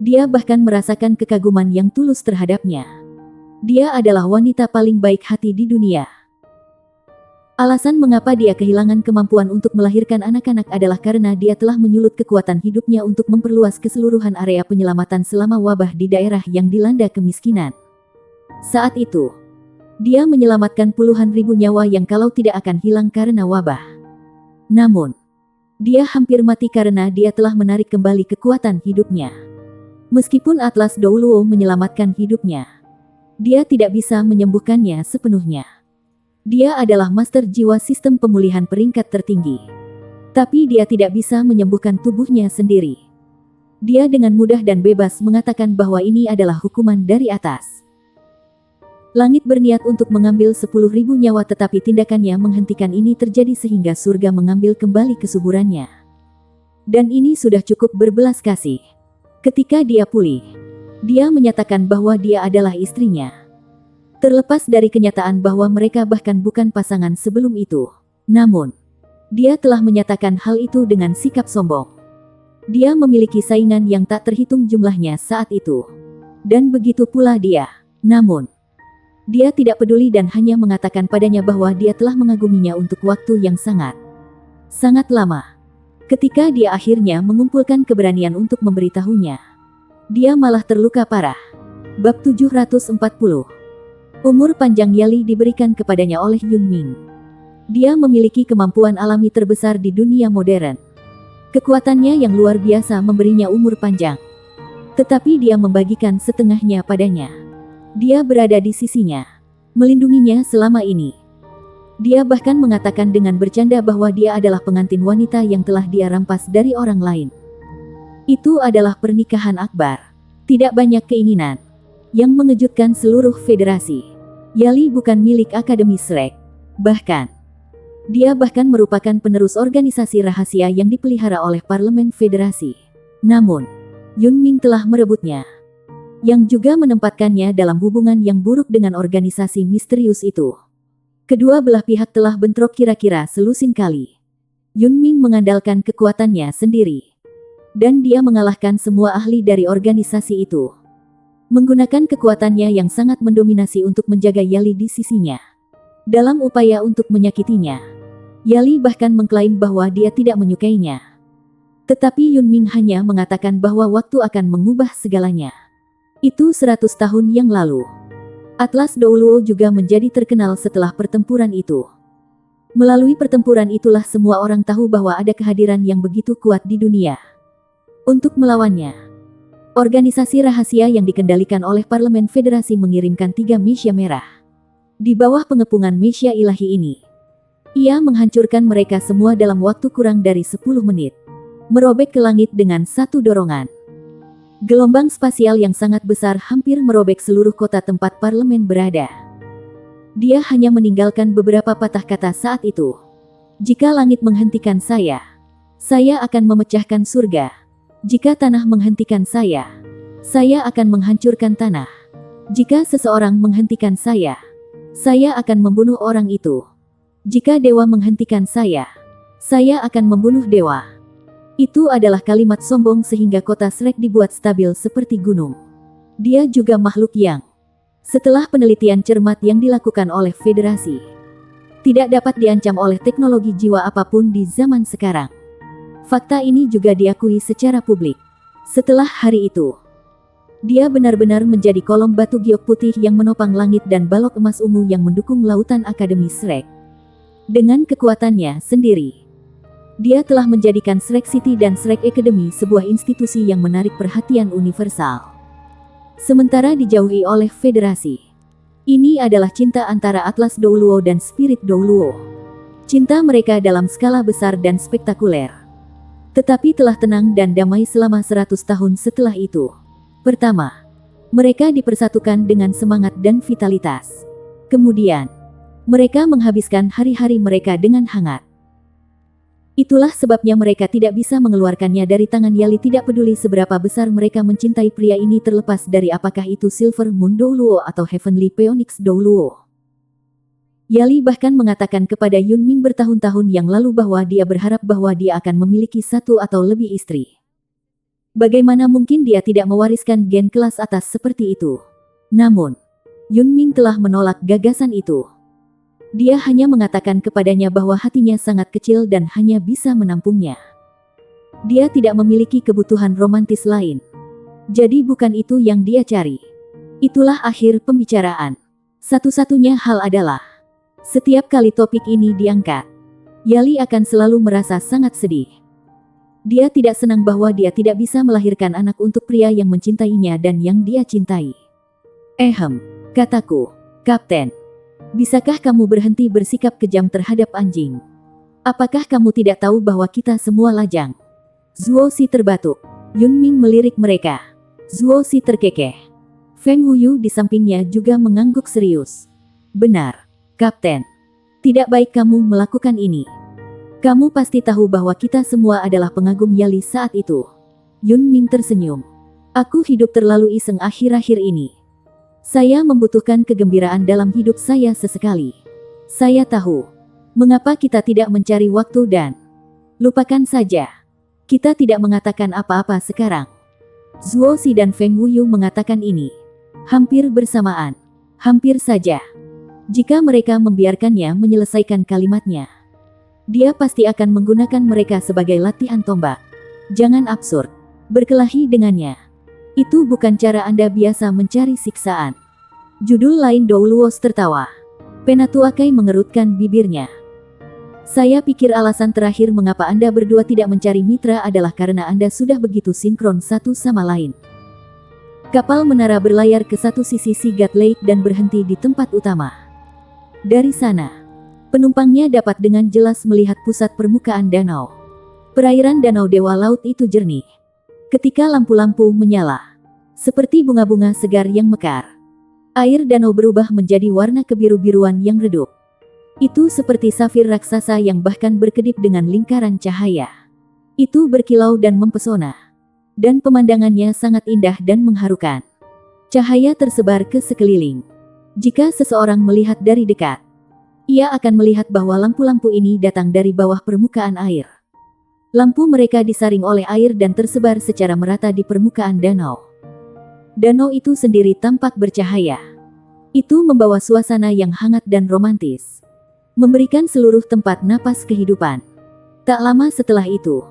Dia bahkan merasakan kekaguman yang tulus terhadapnya. Dia adalah wanita paling baik hati di dunia. Alasan mengapa dia kehilangan kemampuan untuk melahirkan anak-anak adalah karena dia telah menyulut kekuatan hidupnya untuk memperluas keseluruhan area penyelamatan selama wabah di daerah yang dilanda kemiskinan. Saat itu, dia menyelamatkan puluhan ribu nyawa yang kalau tidak akan hilang karena wabah. Namun, dia hampir mati karena dia telah menarik kembali kekuatan hidupnya. Meskipun Atlas Douluo menyelamatkan hidupnya, dia tidak bisa menyembuhkannya sepenuhnya. Dia adalah master jiwa sistem pemulihan peringkat tertinggi. Tapi dia tidak bisa menyembuhkan tubuhnya sendiri. Dia dengan mudah dan bebas mengatakan bahwa ini adalah hukuman dari atas. Langit berniat untuk mengambil 10.000 nyawa tetapi tindakannya menghentikan ini terjadi sehingga surga mengambil kembali kesuburannya. Dan ini sudah cukup berbelas kasih. Ketika dia pulih, dia menyatakan bahwa dia adalah istrinya. Terlepas dari kenyataan bahwa mereka bahkan bukan pasangan sebelum itu. Namun, dia telah menyatakan hal itu dengan sikap sombong. Dia memiliki saingan yang tak terhitung jumlahnya saat itu. Dan begitu pula dia. Namun, dia tidak peduli dan hanya mengatakan padanya bahwa dia telah mengaguminya untuk waktu yang sangat lama. Ketika dia akhirnya mengumpulkan keberanian untuk memberitahunya, dia malah terluka parah. Bab 740. Umur panjang Yali diberikan kepadanya oleh Yunming. Dia memiliki kemampuan alami terbesar di dunia modern. Kekuatannya yang luar biasa memberinya umur panjang. Tetapi dia membagikan setengahnya padanya. Dia berada di sisinya, melindunginya selama ini. Dia bahkan mengatakan dengan bercanda bahwa dia adalah pengantin wanita yang telah dia rampas dari orang lain. Itu adalah pernikahan akbar. Tidak banyak keinginan. Yang mengejutkan seluruh federasi. Yali bukan milik Akademi Shrek. Bahkan, dia bahkan merupakan penerus organisasi rahasia yang dipelihara oleh Parlemen Federasi. Namun, Yunming telah merebutnya. Yang juga menempatkannya dalam hubungan yang buruk dengan organisasi misterius itu. Kedua belah pihak telah bentrok kira-kira selusin kali. Yunming mengandalkan kekuatannya sendiri. Dan dia mengalahkan semua ahli dari organisasi itu. Menggunakan kekuatannya yang sangat mendominasi untuk menjaga Yali di sisinya. Dalam upaya untuk menyakitinya, Yali bahkan mengklaim bahwa dia tidak menyukainya. Tetapi Yunming hanya mengatakan bahwa waktu akan mengubah segalanya. Itu 100 tahun yang lalu. Atlas Douluo juga menjadi terkenal setelah pertempuran itu. Melalui pertempuran itulah semua orang tahu bahwa ada kehadiran yang begitu kuat di dunia. Untuk melawannya, organisasi rahasia yang dikendalikan oleh Parlemen Federasi mengirimkan 3 Mesya merah. Di bawah pengepungan Mesya ilahi ini, ia menghancurkan mereka semua dalam waktu kurang dari 10 menit. Merobek ke langit dengan satu dorongan. Gelombang spasial yang sangat besar hampir merobek seluruh kota tempat parlemen berada. Dia hanya meninggalkan beberapa patah kata saat itu. Jika langit menghentikan saya akan memecahkan surga. Jika tanah menghentikan saya akan menghancurkan tanah. Jika seseorang menghentikan saya akan membunuh orang itu. Jika dewa menghentikan saya akan membunuh dewa. Itu adalah kalimat sombong sehingga kota Shrek dibuat stabil seperti gunung. Dia juga makhluk yang, setelah penelitian cermat yang dilakukan oleh Federasi, tidak dapat diancam oleh teknologi jiwa apapun di zaman sekarang. Fakta ini juga diakui secara publik. Setelah hari itu, dia benar-benar menjadi kolom batu giok putih yang menopang langit dan balok emas ungu yang mendukung lautan Akademi Shrek. Dengan kekuatannya sendiri, dia telah menjadikan Shrek City dan Shrek Academy sebuah institusi yang menarik perhatian universal. Sementara dijauhi oleh Federasi. Ini adalah cinta antara Atlas Douluo dan Spirit Douluo. Cinta mereka dalam skala besar dan spektakuler. Tetapi telah tenang dan damai selama 100 tahun setelah itu. Pertama, mereka dipersatukan dengan semangat dan vitalitas. Kemudian, mereka menghabiskan hari-hari mereka dengan hangat. Itulah sebabnya mereka tidak bisa mengeluarkannya dari tangan Yali, tidak peduli seberapa besar mereka mencintai pria ini terlepas dari apakah itu Silver Moon Douluo atau Heavenly Phoenix Douluo. Yali bahkan mengatakan kepada Yunming bertahun-tahun yang lalu bahwa dia berharap bahwa dia akan memiliki satu atau lebih istri. Bagaimana mungkin dia tidak mewariskan gen kelas atas seperti itu? Namun, Yunming telah menolak gagasan itu. Dia hanya mengatakan kepadanya bahwa hatinya sangat kecil dan hanya bisa menampungnya. Dia tidak memiliki kebutuhan romantis lain. Jadi bukan itu yang dia cari. Itulah akhir pembicaraan. Satu-satunya hal adalah, setiap kali topik ini diangkat, Yali akan selalu merasa sangat sedih. Dia tidak senang bahwa dia tidak bisa melahirkan anak untuk pria yang mencintainya dan yang dia cintai. Kataku, Kapten. Bisakah kamu berhenti bersikap kejam terhadap anjing? Apakah kamu tidak tahu bahwa kita semua lajang? Zuo Si terbatuk. Yunming melirik mereka. Zuo Si terkekeh. Feng Huyu di sampingnya juga mengangguk serius. Benar, Kapten. Tidak baik kamu melakukan ini. Kamu pasti tahu bahwa kita semua adalah pengagum Yali saat itu. Yun Ming tersenyum. Aku hidup terlalu iseng akhir-akhir ini. Saya membutuhkan kegembiraan dalam hidup saya sesekali. Saya tahu mengapa kita tidak mencari waktu dan lupakan saja. Kita tidak mengatakan apa-apa sekarang. Zuo Si dan Feng Huyu mengatakan ini hampir bersamaan. Hampir saja. Jika mereka membiarkannya menyelesaikan kalimatnya, dia pasti akan menggunakan mereka sebagai latihan tombak. Jangan absurd. Berkelahi dengannya. Itu bukan cara Anda biasa mencari siksaan. Judul lain Douluos tertawa. Penatuakai mengerutkan bibirnya. Saya pikir alasan terakhir mengapa Anda berdua tidak mencari mitra adalah karena Anda sudah begitu sinkron satu sama lain. Kapal menara berlayar ke satu sisi Sigat Lake dan berhenti di tempat utama. Dari sana, penumpangnya dapat dengan jelas melihat pusat permukaan danau. Perairan Danau Dewa Laut itu jernih. Ketika lampu-lampu menyala, seperti bunga-bunga segar yang mekar, air danau berubah menjadi warna kebiru-biruan yang redup. Itu seperti safir raksasa yang bahkan berkedip dengan lingkaran cahaya. Itu berkilau dan mempesona. Dan pemandangannya sangat indah dan mengharukan. Cahaya tersebar ke sekeliling. Jika seseorang melihat dari dekat, ia akan melihat bahwa lampu-lampu ini datang dari bawah permukaan air. Lampu mereka disaring oleh air dan tersebar secara merata di permukaan danau. Danau itu sendiri tampak bercahaya. Itu membawa suasana yang hangat dan romantis, memberikan seluruh tempat napas kehidupan. Tak lama setelah itu,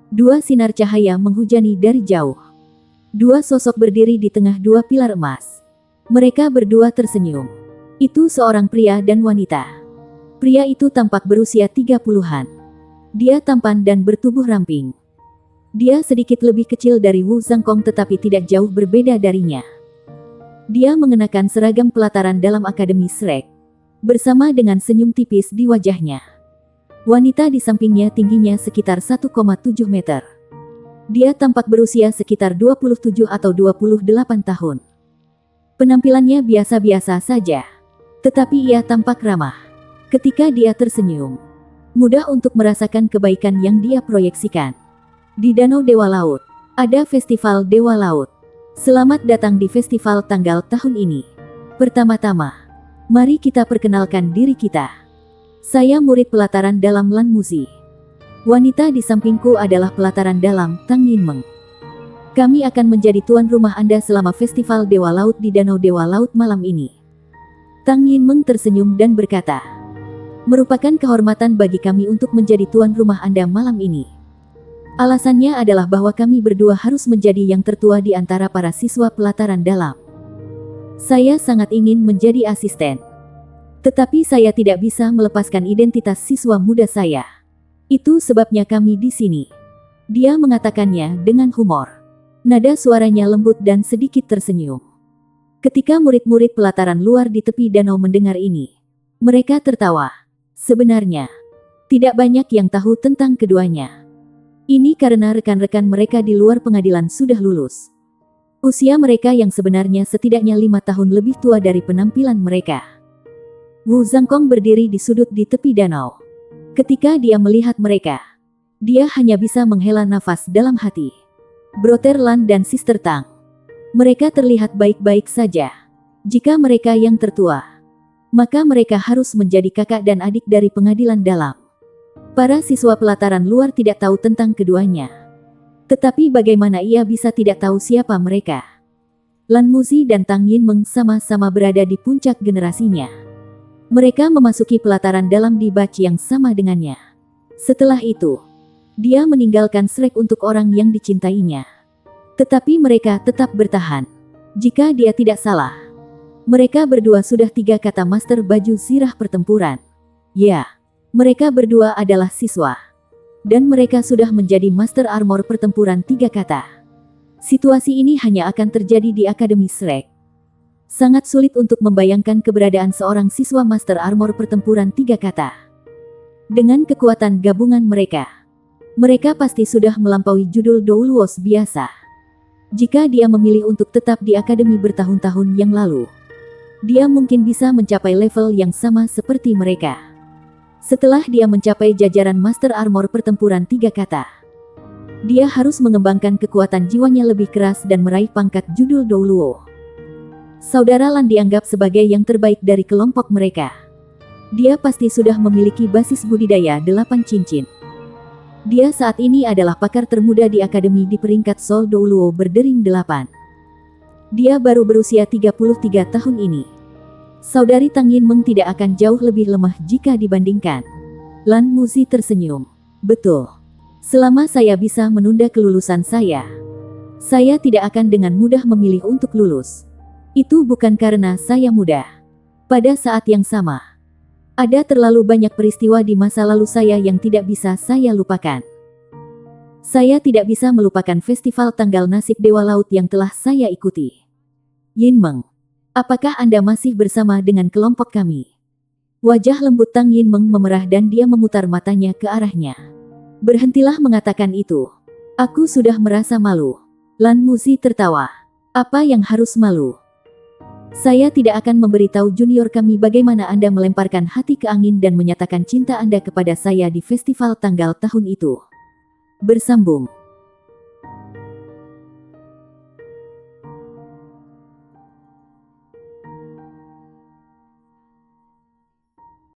dua sinar cahaya menghujani dari jauh. Dua sosok berdiri di tengah dua pilar emas. Mereka berdua tersenyum. Itu seorang pria dan wanita. Pria itu tampak berusia 30-an. Dia tampan dan bertubuh ramping. Dia sedikit lebih kecil dari Wu Zhangkong tetapi tidak jauh berbeda darinya. Dia mengenakan seragam pelataran dalam Akademi Shrek, bersama dengan senyum tipis di wajahnya. Wanita di sampingnya tingginya sekitar 1,7 meter. Dia tampak berusia sekitar 27 atau 28 tahun. Penampilannya biasa-biasa saja, tetapi ia tampak ramah. Ketika dia tersenyum, mudah untuk merasakan kebaikan yang dia proyeksikan. Di Danau Dewa Laut, ada Festival Dewa Laut. Selamat datang di festival tanggal tahun ini. Pertama-tama, mari kita perkenalkan diri kita. Saya murid pelataran dalam Lan Muzi. Wanita di sampingku adalah pelataran dalam Tang Yinmeng. Kami akan menjadi tuan rumah Anda selama Festival Dewa Laut di Danau Dewa Laut malam ini. Tang Yinmeng tersenyum dan berkata, merupakan kehormatan bagi kami untuk menjadi tuan rumah Anda malam ini. Alasannya adalah bahwa kami berdua harus menjadi yang tertua di antara para siswa pelataran dalam. Saya sangat ingin menjadi asisten. Tetapi saya tidak bisa melepaskan identitas siswa muda saya. Itu sebabnya kami di sini. Dia mengatakannya dengan humor. Nada suaranya lembut dan sedikit tersenyum. Ketika murid-murid pelataran luar di tepi danau mendengar ini, mereka tertawa. Sebenarnya, tidak banyak yang tahu tentang keduanya. Ini karena rekan-rekan mereka di luar pengadilan sudah lulus. Usia mereka yang sebenarnya setidaknya 5 tahun lebih tua dari penampilan mereka. Wu Zhangkong berdiri di sudut di tepi danau. Ketika dia melihat mereka, dia hanya bisa menghela nafas dalam hati. Brother Lan dan Sister Tang. Mereka terlihat baik-baik saja. Jika mereka yang tertua, maka mereka harus menjadi kakak dan adik dari pengadilan dalam. Para siswa pelataran luar tidak tahu tentang keduanya. Tetapi bagaimana ia bisa tidak tahu siapa mereka? Lan Muzi dan Tang Yinmeng sama-sama berada di puncak generasinya. Mereka memasuki pelataran dalam di batch yang sama dengannya. Setelah itu, dia meninggalkan Shrek untuk orang yang dicintainya. Tetapi mereka tetap bertahan. Jika dia tidak salah, mereka berdua sudah 3 kata master baju zirah pertempuran. Ya, mereka berdua adalah siswa. Dan mereka sudah menjadi master armor pertempuran 3 kata. Situasi ini hanya akan terjadi di Akademi Shrek. Sangat sulit untuk membayangkan keberadaan seorang siswa master armor pertempuran 3 kata. Dengan kekuatan gabungan mereka pasti sudah melampaui judul Douluos biasa. Jika dia memilih untuk tetap di akademi bertahun-tahun yang lalu, dia mungkin bisa mencapai level yang sama seperti mereka. Setelah dia mencapai jajaran Master Armor Pertempuran Tiga Kata, dia harus mengembangkan kekuatan jiwanya lebih keras dan meraih pangkat judul Douluo. Saudara Lan dianggap sebagai yang terbaik dari kelompok mereka. Dia pasti sudah memiliki basis budidaya 8 cincin. Dia saat ini adalah pakar termuda di akademi di peringkat Sol Douluo berdering 8. Dia baru berusia 33 tahun ini. Saudari Tang Yinmeng tidak akan jauh lebih lemah jika dibandingkan. Lan Muzi tersenyum. Betul. Selama saya bisa menunda kelulusan saya tidak akan dengan mudah memilih untuk lulus. Itu bukan karena saya muda. Pada saat yang sama, ada terlalu banyak peristiwa di masa lalu saya yang tidak bisa saya lupakan. Saya tidak bisa melupakan festival tanggal nasib Dewa Laut yang telah saya ikuti. Yinmeng, apakah Anda masih bersama dengan kelompok kami? Wajah lembut Tang Yinmeng memerah dan dia memutar matanya ke arahnya. Berhentilah mengatakan itu. Aku sudah merasa malu. Lan Muzi tertawa. Apa yang harus malu? Saya tidak akan memberitahu junior kami bagaimana Anda melemparkan hati ke angin dan menyatakan cinta Anda kepada saya di festival tanggal tahun itu. Bersambung.